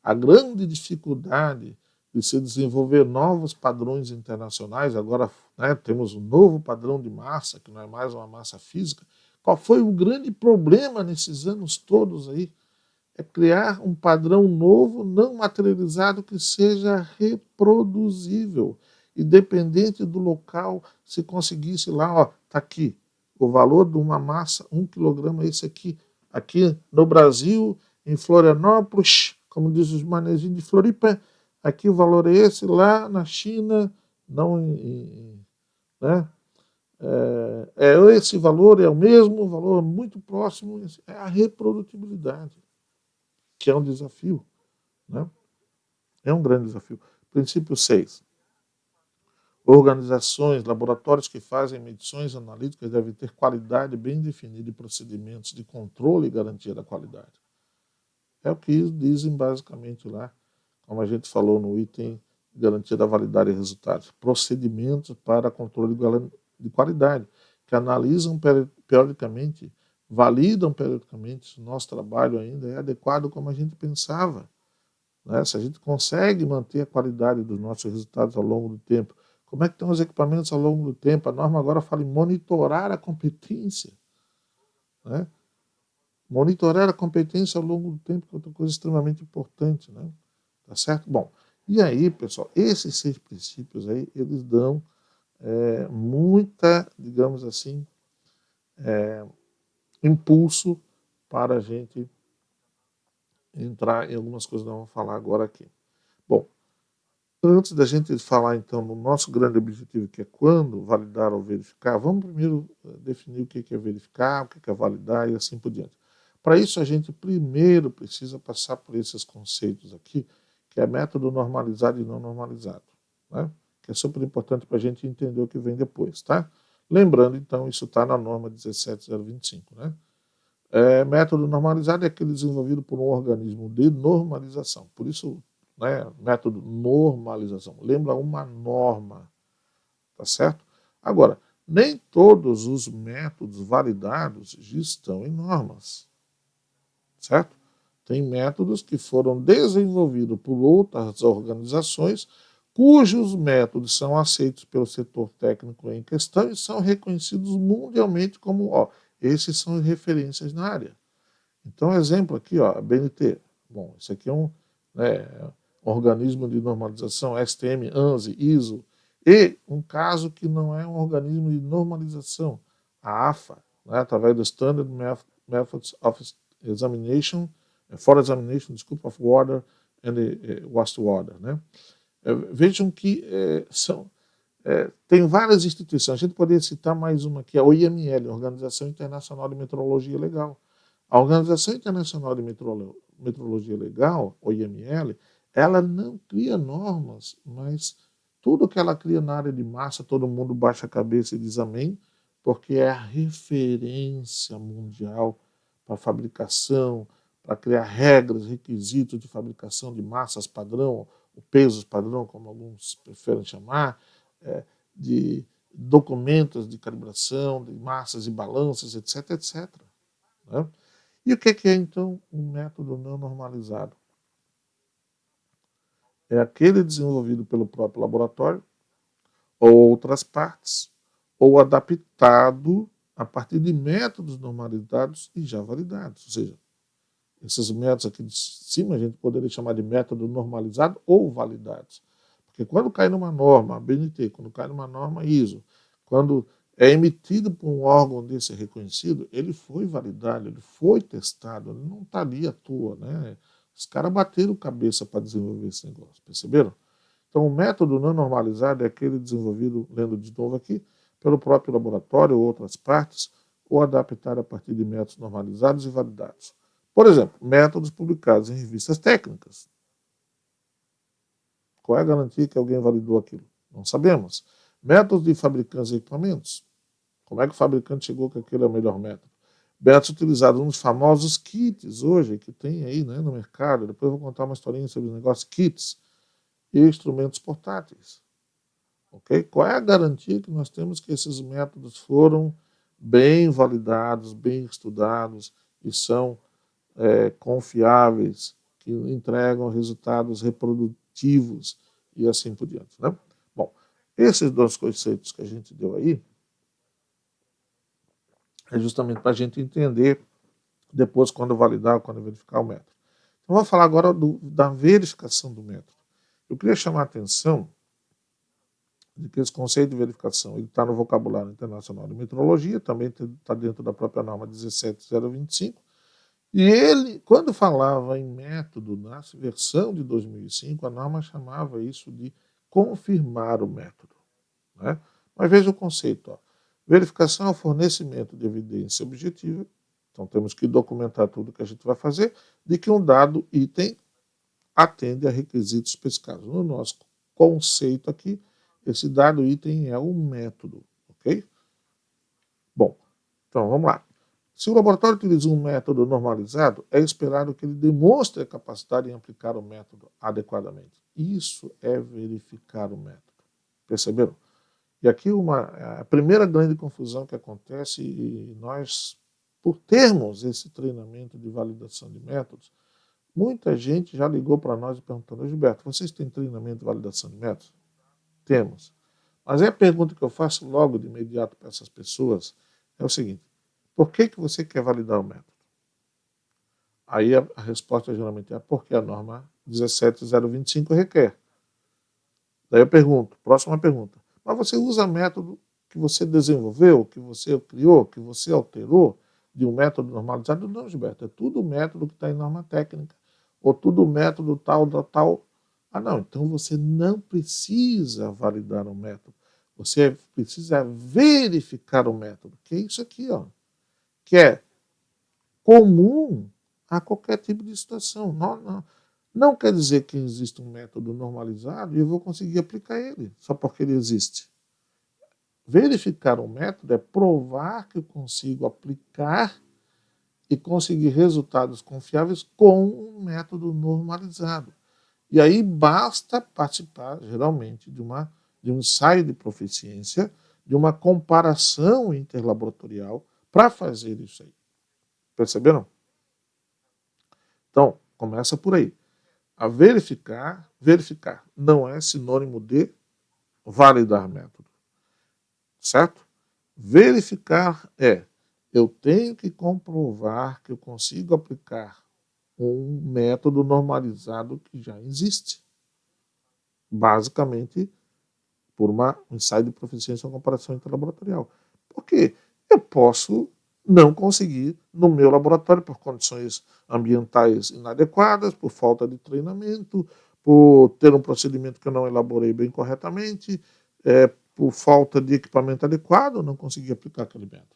[SPEAKER 1] A grande dificuldade de se desenvolver novos padrões internacionais, agora, né, temos um novo padrão de massa, que não é mais uma massa física. Qual foi o grande problema nesses anos todos aí? É criar um padrão novo, não materializado, que seja reproduzível. Independente do local, se conseguisse lá, ó, tá aqui, o valor de uma massa, 1 quilograma, é esse aqui. Aqui no Brasil, em Florianópolis, como diz os manezinhos de Floripa, aqui o valor é esse, lá na China, não né? Esse valor é o mesmo, um valor muito próximo, é a reprodutibilidade, que é um desafio, né? É um grande desafio. Princípio 6. Organizações, laboratórios que fazem medições analíticas devem ter qualidade bem definida e procedimentos de controle e garantia da qualidade. É o que dizem basicamente lá, como a gente falou no item de garantia da validade e resultados. Procedimentos para controle de qualidade, que analisam periodicamente, validam periodicamente se o nosso trabalho ainda é adequado como a gente pensava. Né? Se a gente consegue manter a qualidade dos nossos resultados ao longo do tempo. Como é que estão os equipamentos ao longo do tempo? A norma agora fala em monitorar a competência. Né? Monitorar a competência ao longo do tempo, que é outra coisa extremamente importante. Né? Tá certo? Bom, e aí, pessoal, esses 6 princípios aí, eles dão muita, digamos assim, impulso para a gente entrar em algumas coisas que nós vamos falar agora aqui. Bom, antes da gente falar, então, no nosso grande objetivo, que é quando validar ou verificar, vamos primeiro definir o que é verificar, o que é validar e assim por diante. Para isso, a gente primeiro precisa passar por esses conceitos aqui, que é método normalizado e não normalizado, né? Que é super importante para a gente entender o que vem depois, tá? Lembrando, então, isso está na norma 17025, né? Método normalizado é aquele desenvolvido por um organismo de normalização. Por isso, né, método normalização. Lembra uma norma, tá certo? Agora, nem todos os métodos validados estão em normas, certo? Tem métodos que foram desenvolvidos por outras organizações, cujos métodos são aceitos pelo setor técnico em questão e são reconhecidos mundialmente como, ó, esses são referências na área. Então, exemplo aqui, ó, a BNT. Bom, isso aqui é um organismo de normalização, STM, ANSI, ISO. E um caso que não é um organismo de normalização, a AFA, né, através do Standard Methods of Examination, for Examination, desculpa, of Water and Wastewater. Né? Vejam que tem várias instituições, a gente poderia citar mais uma aqui, a OIML, Organização Internacional de Metrologia Legal. A Organização Internacional de Metrologia Legal, OIML, ela não cria normas, mas tudo que ela cria na área de massa, todo mundo baixa a cabeça e diz amém, porque é a referência mundial para fabricação, para criar regras, requisitos de fabricação de massas padrão, o pesos padrão, como alguns preferem chamar, de documentos de calibração, de massas e balanças, etc, etc. Né? E o que é, então, um método não normalizado? É aquele desenvolvido pelo próprio laboratório, ou outras partes, ou adaptado a partir de métodos normalizados e já validados. Ou seja, esses métodos aqui de cima a gente poderia chamar de método normalizado ou validados. Porque quando cai numa norma, a BNT, quando cai numa norma ISO, quando é emitido por um órgão desse reconhecido, ele foi validado, ele foi testado, ele não está ali à toa, né? Os caras bateram cabeça para desenvolver esse negócio, perceberam? Então, o método não normalizado é aquele desenvolvido, lendo de novo aqui, pelo próprio laboratório ou outras partes, ou adaptado a partir de métodos normalizados e validados. Por exemplo, métodos publicados em revistas técnicas. Qual é a garantia que alguém validou aquilo? Não sabemos. Métodos de fabricantes de equipamentos. Como é que o fabricante chegou que aquele é o melhor método? Métodos utilizados nos famosos kits hoje, que tem aí, né, no mercado. Depois eu vou contar uma historinha sobre o negócio kits e instrumentos portáteis. Okay? Qual é a garantia que nós temos que esses métodos foram bem validados, bem estudados e são confiáveis, que entregam resultados reprodutivos e assim por diante. Né? Bom, esses dois conceitos que a gente deu aí é justamente para a gente entender depois quando validar, quando verificar o método. Então, vamos falar agora da verificação do método. Eu queria chamar a atenção de que esse conceito de verificação está no vocabulário internacional de metrologia, também está dentro da própria norma 17025, e ele, quando falava em método, na versão de 2005, a norma chamava isso de confirmar o método. Né? Mas veja o conceito. Ó. Verificação é o fornecimento de evidência objetiva, então temos que documentar tudo que a gente vai fazer, de que um dado item atende a requisitos especificados. No nosso conceito aqui, esse dado item é um método, ok? Bom, então vamos lá. Se o laboratório utiliza um método normalizado, é esperado que ele demonstre a capacidade em aplicar o método adequadamente. Isso é verificar o método. Perceberam? E aqui a primeira grande confusão que acontece, e nós, por termos esse treinamento de validação de métodos, muita gente já ligou para nós e perguntou: Gilberto, vocês têm treinamento de validação de métodos? Temos. Mas a pergunta que eu faço logo de imediato para essas pessoas é o seguinte: por que você quer validar o método? Aí a resposta geralmente é porque a norma 17025 requer. Daí eu pergunto, próxima pergunta: mas você usa método que você desenvolveu, que você criou, que você alterou de um método normalizado? Não, Gilberto, é tudo método que está em norma técnica, ou tudo método tal, tal. Ah, não, então você não precisa validar o método. Você precisa verificar o método, que é isso aqui, ó, que é comum a qualquer tipo de situação. Não quer dizer que existe um método normalizado e eu vou conseguir aplicar ele, só porque ele existe. Verificar um método é provar que eu consigo aplicar e conseguir resultados confiáveis com um método normalizado. E aí basta participar, geralmente, de um ensaio de proficiência, de uma comparação interlaboratorial para fazer isso aí. Perceberam? Então, começa por aí. A verificar não é sinônimo de validar método. Certo? Verificar eu tenho que comprovar que eu consigo aplicar um método normalizado que já existe. Basicamente, por um ensaio de proficiência ou comparação interlaboratorial. Por quê? Eu posso não conseguir no meu laboratório por condições ambientais inadequadas, por falta de treinamento, por ter um procedimento que eu não elaborei bem corretamente, por falta de equipamento adequado, não consegui aplicar aquele método.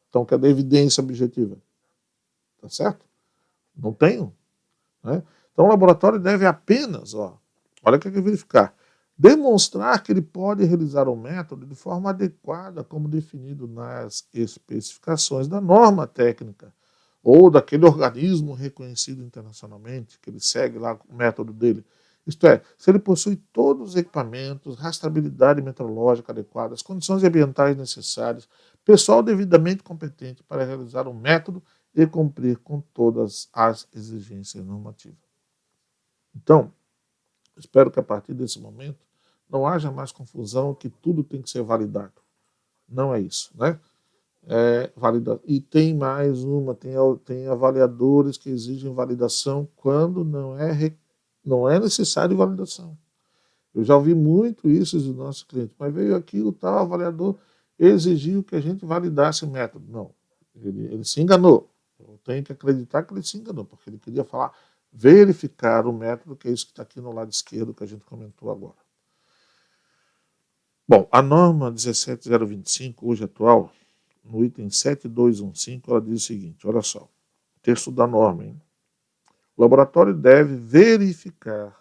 [SPEAKER 1] Então, cadê a evidência objetiva? Tá certo? Não tenho. Né? Então, o laboratório deve apenas, olha o que eu quero verificar, demonstrar que ele pode realizar o método de forma adequada, como definido nas especificações da norma técnica, ou daquele organismo reconhecido internacionalmente, que ele segue lá o método dele. Isto é, se ele possui todos os equipamentos, rastreabilidade meteorológica adequada, as condições ambientais necessárias, pessoal devidamente competente para realizar o método e cumprir com todas as exigências normativas. Então, espero que a partir desse momento não haja mais confusão que tudo tem que ser validado. Não é isso, né? E tem mais uma, tem avaliadores que exigem validação quando não é necessário validação. Eu já ouvi muito isso dos nossos clientes, mas veio aqui o tal avaliador exigiu que a gente validasse o método. Não, ele se enganou. Eu tenho que acreditar que ele se enganou, porque ele queria falar verificar o método, que é isso que está aqui no lado esquerdo que a gente comentou agora. Bom, a norma 17025, hoje atual, no item 7215, ela diz o seguinte, olha só, texto da norma, hein? O laboratório deve verificar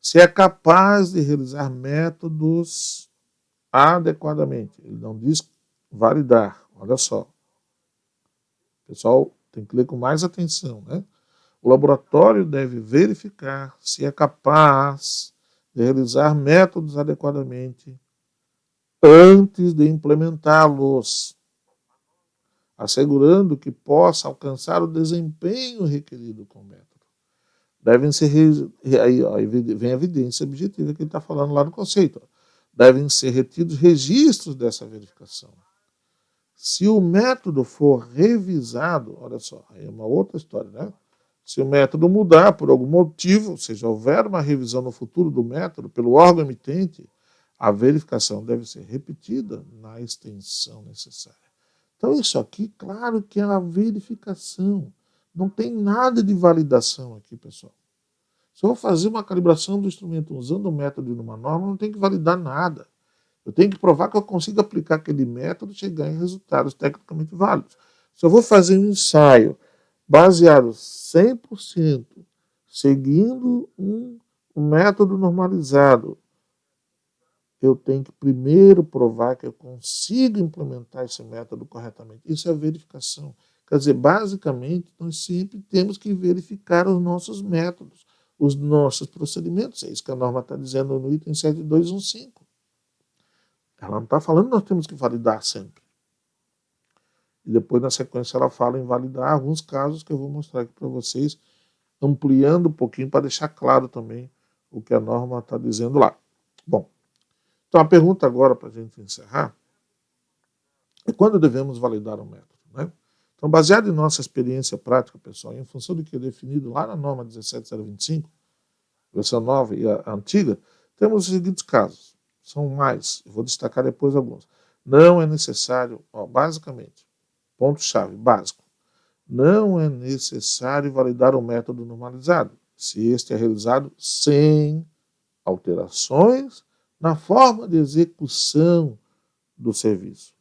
[SPEAKER 1] se é capaz de realizar métodos adequadamente. Ele não diz validar, olha só. Pessoal, tem que ler com mais atenção, né? O laboratório deve verificar se é capaz de realizar métodos adequadamente antes de implementá-los, assegurando que possa alcançar o desempenho requerido com o método. Devem ser, aí vem a evidência objetiva que ele está falando lá no conceito. Devem ser retidos registros dessa verificação. Se o método for revisado, olha só, aí é uma outra história, né? Se o método mudar por algum motivo, ou seja, houver uma revisão no futuro do método pelo órgão emitente, a verificação deve ser repetida na extensão necessária. Então, isso aqui, claro que é a verificação. Não tem nada de validação aqui, pessoal. Se eu vou fazer uma calibração do instrumento usando o método de uma norma, não tem que validar nada. Eu tenho que provar que eu consigo aplicar aquele método e chegar em resultados tecnicamente válidos. Se eu vou fazer um ensaio baseado 100% seguindo um método normalizado, eu tenho que primeiro provar que eu consigo implementar esse método corretamente. Isso é verificação. Quer dizer, basicamente, nós sempre temos que verificar os nossos métodos, os nossos procedimentos. É isso que a norma está dizendo no item 7215. Ela não está falando que nós temos que validar sempre. E depois, na sequência, ela fala em validar alguns casos que eu vou mostrar aqui para vocês, ampliando um pouquinho para deixar claro também o que a norma está dizendo lá. Bom, então a pergunta agora, para a gente encerrar, é quando devemos validar o método, né? Então, baseado em nossa experiência prática, pessoal, em função do que é definido lá na norma 17025, versão nova e a antiga, temos os seguintes casos. São mais, eu vou destacar depois alguns. Não é necessário, basicamente, ponto-chave, básico, não é necessário validar o método normalizado, se este é realizado sem alterações na forma de execução do serviço.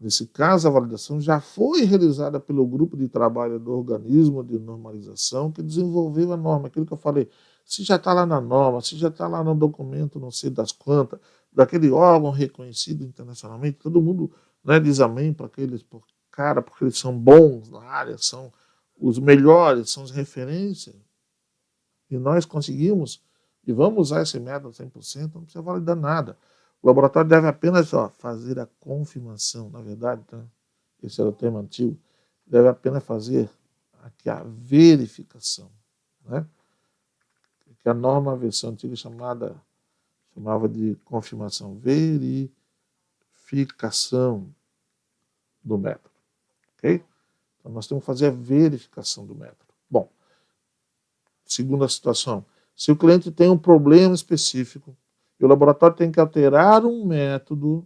[SPEAKER 1] Nesse caso, a validação já foi realizada pelo grupo de trabalho do organismo de normalização que desenvolveu a norma, aquilo que eu falei. Se já está lá na norma, se já está lá no documento, não sei das quantas, daquele órgão reconhecido internacionalmente, todo mundo, né, diz amém para aqueles, porque eles são bons na área, são os melhores, são as referências. E nós conseguimos, e vamos usar esse método 100%, não precisa validar nada. O laboratório deve apenas fazer a confirmação, na verdade, tá? Esse era o termo antigo, deve apenas fazer aqui a verificação, né? Que a norma, a versão antiga chamava de confirmação, verificação do método, ok? Então nós temos que fazer a verificação do método. Bom, segunda situação, se o cliente tem um problema específico, e o laboratório tem que alterar um método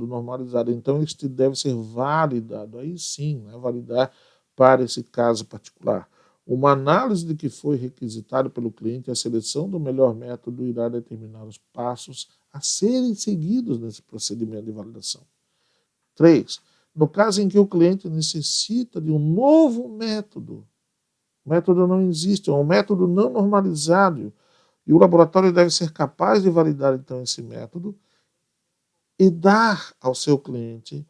[SPEAKER 1] normalizado. Então, este deve ser validado. Aí sim, né, validar para esse caso particular. Uma análise de que foi requisitado pelo cliente, a seleção do melhor método irá determinar os passos a serem seguidos nesse procedimento de validação. 3. No caso em que o cliente necessita de um novo método, o método não existe, é um método não normalizado, e o laboratório deve ser capaz de validar, então, esse método e dar ao seu cliente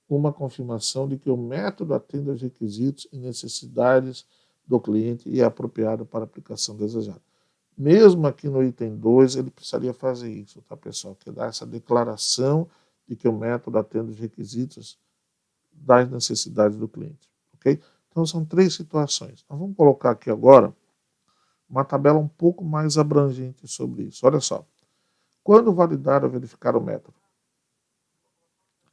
[SPEAKER 1] uma confirmação de que o método atende aos requisitos e necessidades do cliente e é apropriado para a aplicação desejada. Mesmo aqui no item 2, ele precisaria fazer isso, tá, pessoal? Que é dar essa declaração de que o método atende os requisitos das necessidades do cliente, ok? Então, são 3 situações. Nós vamos colocar aqui agora uma tabela um pouco mais abrangente sobre isso. Olha só. Quando validar ou verificar o método?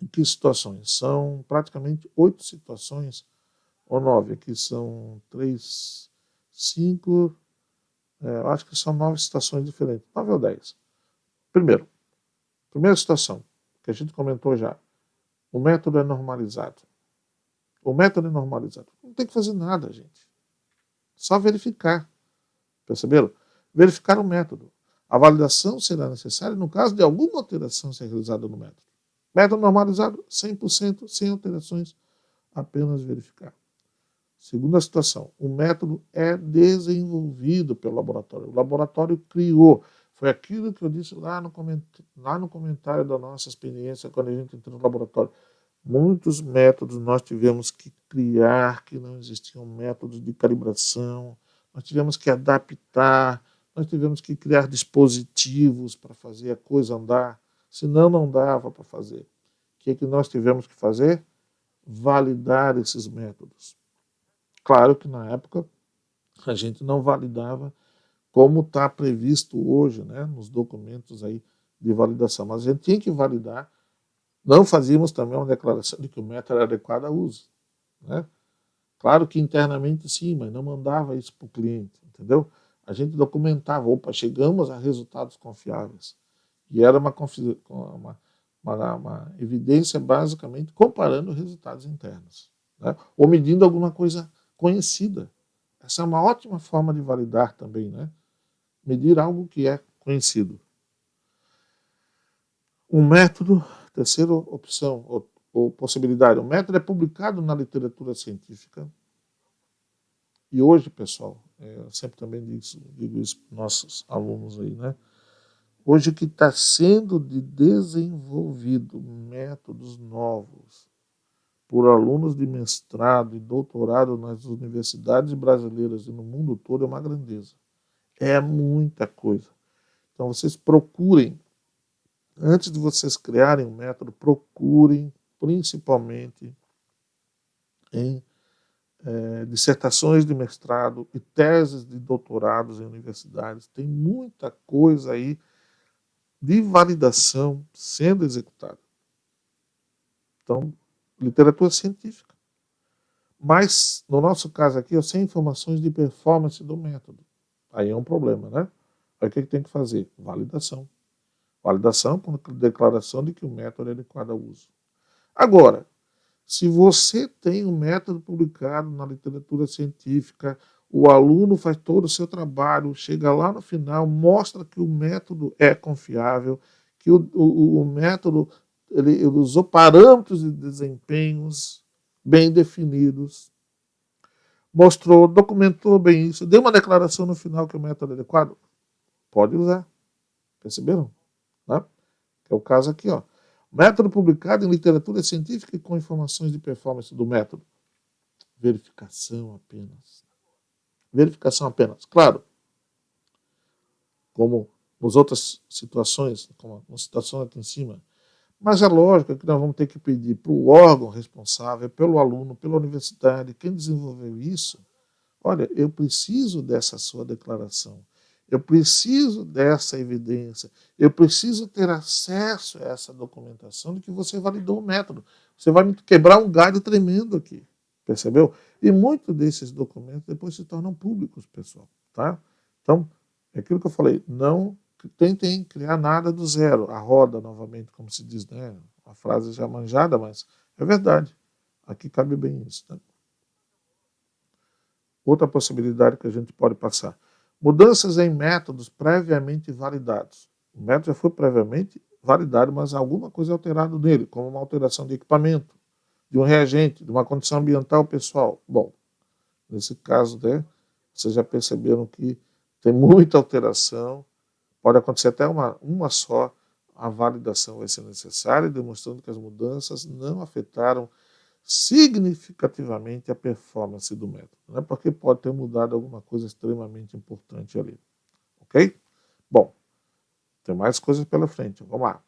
[SPEAKER 1] Em que situações? São praticamente 8 situações, ou 9. Aqui são 3, 5, eu acho que são 9 situações diferentes. 9 ou 10. Primeira situação, que a gente comentou já. O método é normalizado. O método é normalizado. Não tem que fazer nada, gente. Só verificar. Perceberam? Verificar o método. A validação será necessária no caso de alguma alteração ser realizada no método. Método normalizado, 100%, sem alterações, apenas verificar. Segunda situação, o método é desenvolvido pelo laboratório. O laboratório criou. Foi aquilo que eu disse lá no comentário da nossa experiência quando a gente entrou no laboratório. Muitos métodos nós tivemos que criar, que não existiam métodos de calibração, nós tivemos que adaptar, nós tivemos que criar dispositivos para fazer a coisa andar, senão não dava para fazer. O que é que nós tivemos que fazer? Validar esses métodos. Claro que na época a gente não validava como está previsto hoje, né, nos documentos aí de validação, mas a gente tinha que validar. Não fazíamos também uma declaração de que o método era adequado ao uso, né? Claro que internamente sim, mas não mandava isso para o cliente, entendeu? A gente documentava, opa, chegamos a resultados confiáveis. E era uma evidência basicamente comparando resultados internos, né? Ou medindo alguma coisa conhecida. Essa é uma ótima forma de validar também, né? Medir algo que é conhecido. Um método, terceira opção ou possibilidade, o método é publicado na literatura científica. E hoje, pessoal, eu sempre também digo isso para os nossos alunos aí, né? Hoje o que está sendo desenvolvido métodos novos por alunos de mestrado e doutorado nas universidades brasileiras e no mundo todo é uma grandeza. É muita coisa. Então vocês procurem, antes de vocês criarem um método, procurem principalmente em dissertações de mestrado e teses de doutorados em universidades. Tem muita coisa aí de validação sendo executada. Então, literatura científica. Mas, no nosso caso aqui, eu sei informações de performance do método. Aí é um problema, né? Aí o que tem que fazer? Validação. Validação com declaração de que o método é adequado ao uso. Agora, se você tem um método publicado na literatura científica, o aluno faz todo o seu trabalho, chega lá no final, mostra que o método é confiável, que o método ele usou parâmetros de desempenhos bem definidos, mostrou, documentou bem isso, deu uma declaração no final que o método é adequado, pode usar. Perceberam? Né? Que é o caso aqui, ó. Método publicado em literatura científica e com informações de performance do método. Verificação apenas. Verificação apenas. Claro, como nas outras situações, como a situação aqui em cima. Mas é lógico que nós vamos ter que pedir para o órgão responsável, pelo aluno, pela universidade, quem desenvolveu isso, olha, eu preciso dessa sua declaração. Eu preciso dessa evidência, eu preciso ter acesso a essa documentação de que você validou o método. Você vai me quebrar um galho tremendo aqui, percebeu? E muitos desses documentos depois se tornam públicos, pessoal, tá? Então, é aquilo que eu falei, não tentem criar nada do zero, a roda novamente, como se diz, né? Uma frase já manjada, mas é verdade. Aqui cabe bem isso, né? Outra possibilidade que a gente pode passar. Mudanças em métodos previamente validados. O método já foi previamente validado, mas alguma coisa é alterada nele, como uma alteração de equipamento, de um reagente, de uma condição ambiental pessoal. Bom, nesse caso, né, vocês já perceberam que tem muita alteração, pode acontecer até uma só, a validação vai ser necessária, demonstrando que as mudanças não afetaram significativamente a performance do método, né? Porque pode ter mudado alguma coisa extremamente importante ali, ok? Bom, tem mais coisas pela frente, vamos lá.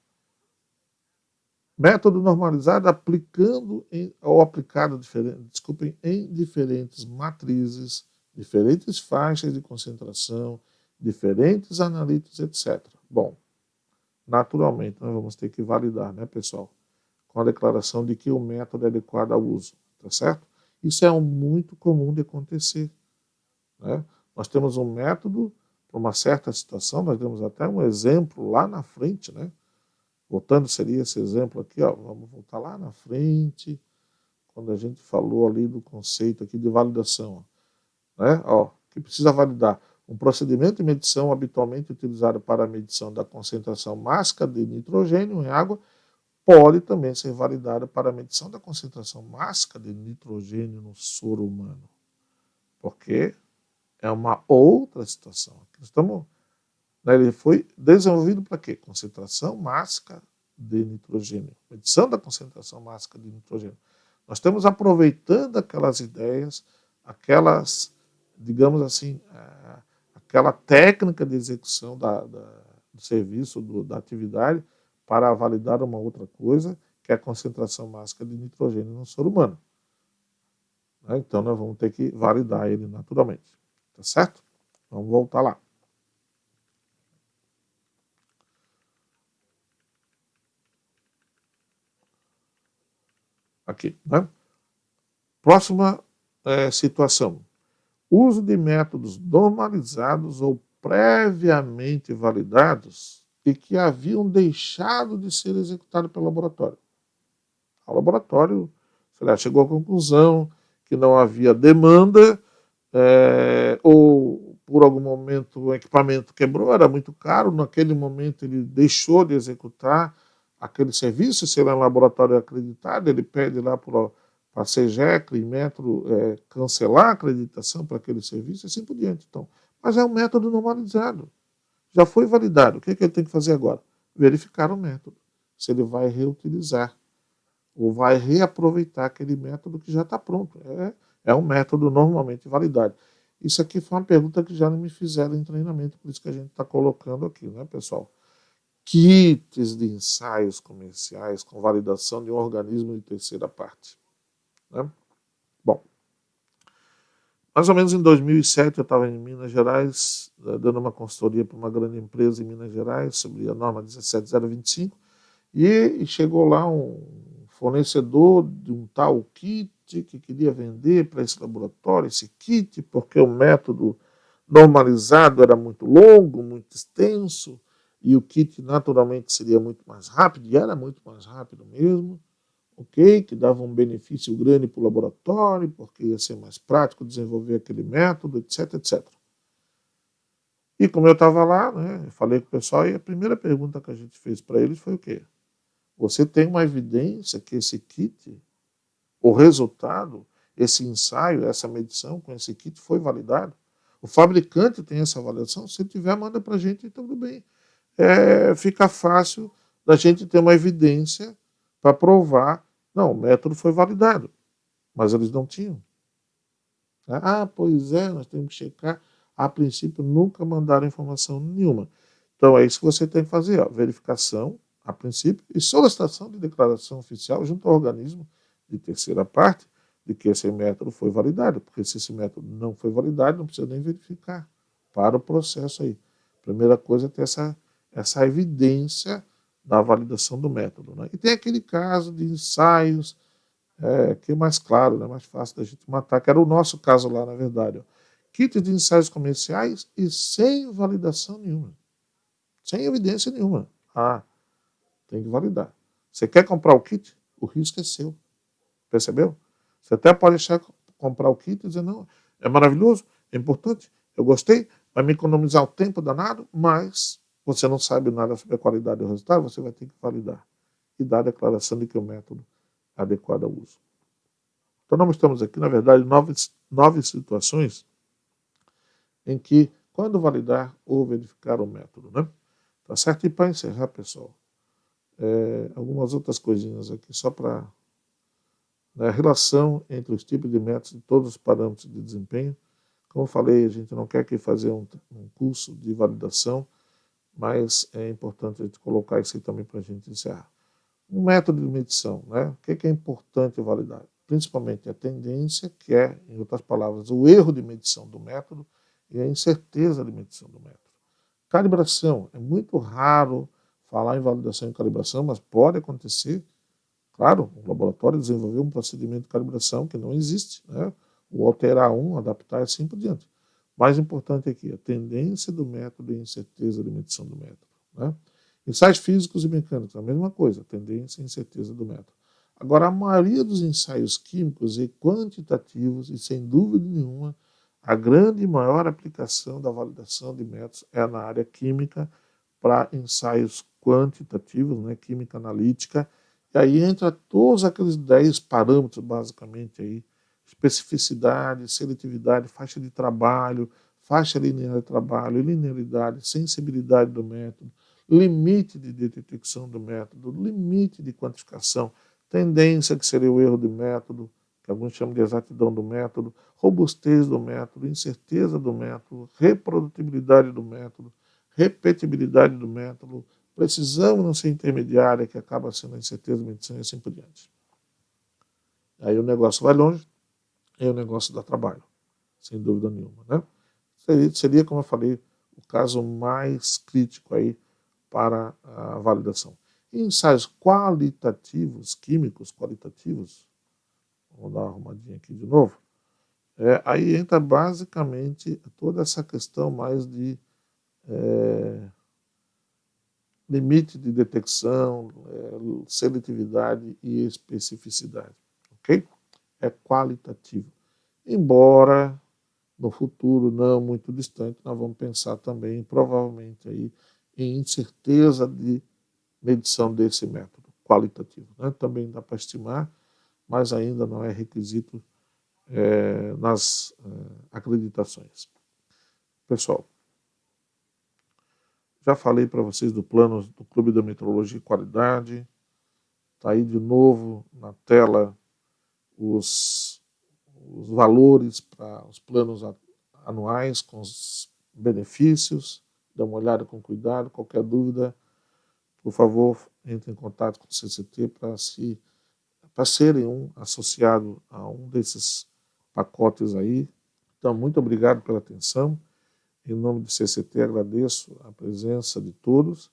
[SPEAKER 1] Método normalizado aplicado em diferentes matrizes, diferentes faixas de concentração, diferentes analíticos, etc. Bom, naturalmente nós vamos ter que validar, né, pessoal? Com a declaração de que o método é adequado ao uso, tá certo? Isso é muito comum de acontecer, né? Nós temos um método para uma certa situação, nós temos até um exemplo lá na frente, né? Voltando, seria esse exemplo aqui, ó, vamos voltar lá na frente, quando a gente falou ali do conceito aqui de validação, né? Ó, que precisa validar um procedimento de medição habitualmente utilizado para a medição da concentração máxima de nitrogênio em água pode também ser validado para a medição da concentração máxima de nitrogênio no soro humano, porque é uma outra situação. Estamos, né, ele foi desenvolvido para quê? Concentração máxima de nitrogênio, medição da concentração máxima de nitrogênio. Nós estamos aproveitando aquelas ideias, aquelas, digamos assim, aquela técnica de execução do serviço, da atividade, para validar uma outra coisa, que é a concentração máxima de nitrogênio no soro humano. Então, nós vamos ter que validar ele naturalmente. Tá certo? Vamos voltar lá. Aqui, né? Próxima situação. Uso de métodos normalizados ou previamente validados e que haviam deixado de ser executados pelo laboratório. O laboratório, sei lá, chegou à conclusão que não havia demanda, ou por algum momento o equipamento quebrou, era muito caro, naquele momento ele deixou de executar aquele serviço, se ele é um laboratório acreditado, ele pede lá para a CEGEC, Inmetro, cancelar a acreditação para aquele serviço e assim por diante. Então, mas é um método normalizado, já foi validado. O que ele tem que fazer agora? Verificar o método, se ele vai reutilizar ou vai reaproveitar aquele método que já está pronto. É um método normalmente validado. Isso aqui foi uma pergunta que já não me fizeram em treinamento, por isso que a gente está colocando aqui, né, pessoal? Kits de ensaios comerciais com validação de um organismo de terceira parte. Né? Bom, mais ou menos em 2007 eu estava em Minas Gerais, dando uma consultoria para uma grande empresa em Minas Gerais sobre a norma 17025, e chegou lá um fornecedor de um tal kit que queria vender para esse laboratório, esse kit, porque o método normalizado era muito longo, muito extenso, e o kit naturalmente seria muito mais rápido, e era muito mais rápido mesmo, ok? Que dava um benefício grande para o laboratório, porque ia ser mais prático desenvolver aquele método, etc, etc. E como eu estava lá, né, eu falei com o pessoal, e a primeira pergunta que a gente fez para eles foi o quê? Você tem uma evidência que esse kit, o resultado, esse ensaio, essa medição com esse kit foi validado? O fabricante tem essa validação? Se tiver, manda para a gente, então tudo bem. Fica fácil da gente ter uma evidência para provar, não, o método foi validado, mas eles não tinham. Ah, pois é, nós temos que checar. A princípio, nunca mandaram informação nenhuma. Então, é isso que você tem que fazer, ó, verificação, a princípio, e solicitação de declaração oficial junto ao organismo de terceira parte de que esse método foi validado, porque se esse método não foi validado, não precisa nem verificar. Para o processo aí. Primeira coisa é ter essa evidência da validação do método. Né? E tem aquele caso de ensaios, que é mais claro, né? Mais fácil da gente matar, que era o nosso caso lá, na verdade. Ó. Kits de ensaios comerciais e sem validação nenhuma. Sem evidência nenhuma. Ah, tem que validar. Você quer comprar o kit? O risco é seu. Percebeu? Você até pode deixar comprar o kit e dizer, não, é maravilhoso, é importante, eu gostei, vai me economizar o tempo danado, mas você não sabe nada sobre a qualidade do resultado, você vai ter que validar e dar a declaração de que o método é adequado ao uso. Então, nós estamos aqui, na verdade, nove situações em que, quando validar ou verificar o método, né? Tá certo? E para encerrar, pessoal, algumas outras coisinhas aqui, só para A relação entre os tipos de métodos e todos os parâmetros de desempenho. Como eu falei, a gente não quer aqui fazer um curso de validação, mas é importante a gente colocar isso aí também para a gente encerrar. Um método de medição, né? O que é importante validar? Principalmente a tendência, que é, em outras palavras, o erro de medição do método e a incerteza de medição do método. Calibração, é muito raro falar em validação e calibração, mas pode acontecer. Claro, o laboratório desenvolveu um procedimento de calibração que não existe, né? O alterar adaptar e assim por diante. Mais importante aqui, a tendência do método e a incerteza de medição do método, né? Ensaios físicos e mecânicos, a mesma coisa, tendência e incerteza do método. Agora, a maioria dos ensaios químicos e quantitativos, e sem dúvida nenhuma, a grande e maior aplicação da validação de métodos é na área química para ensaios quantitativos, né, química analítica, e aí entra todos aqueles 10 parâmetros, basicamente, aí, especificidade, seletividade, faixa de trabalho, faixa linear de trabalho, linearidade, sensibilidade do método, limite de detecção do método, limite de quantificação, tendência, que seria o erro de método, que alguns chamam de exatidão do método, robustez do método, incerteza do método, reprodutibilidade do método, repetibilidade do método, precisão não ser intermediária, que acaba sendo a incerteza da medição e assim por diante. Aí o negócio vai longe, aí o negócio dá trabalho, sem dúvida nenhuma, né? Seria, como eu falei, o caso mais crítico aí para a validação. Em ensaios qualitativos, químicos qualitativos, vamos dar uma arrumadinha aqui de novo, aí entra basicamente toda essa questão mais de limite de detecção, seletividade e especificidade, ok? É qualitativo. Embora no futuro não muito distante nós vamos pensar também, provavelmente, aí, em incerteza de medição desse método qualitativo, né? Também dá para estimar, mas ainda não é requisito nas acreditações. Pessoal, já falei para vocês do plano do Clube da Metrologia e Qualidade. Está aí de novo na tela os valores para os planos anuais com os benefícios. Dá uma olhada com cuidado. Qualquer dúvida, por favor, entre em contato com o CCT para serem associado a um desses pacotes aí. Então, muito obrigado pela atenção. Em nome do CCT, agradeço a presença de todos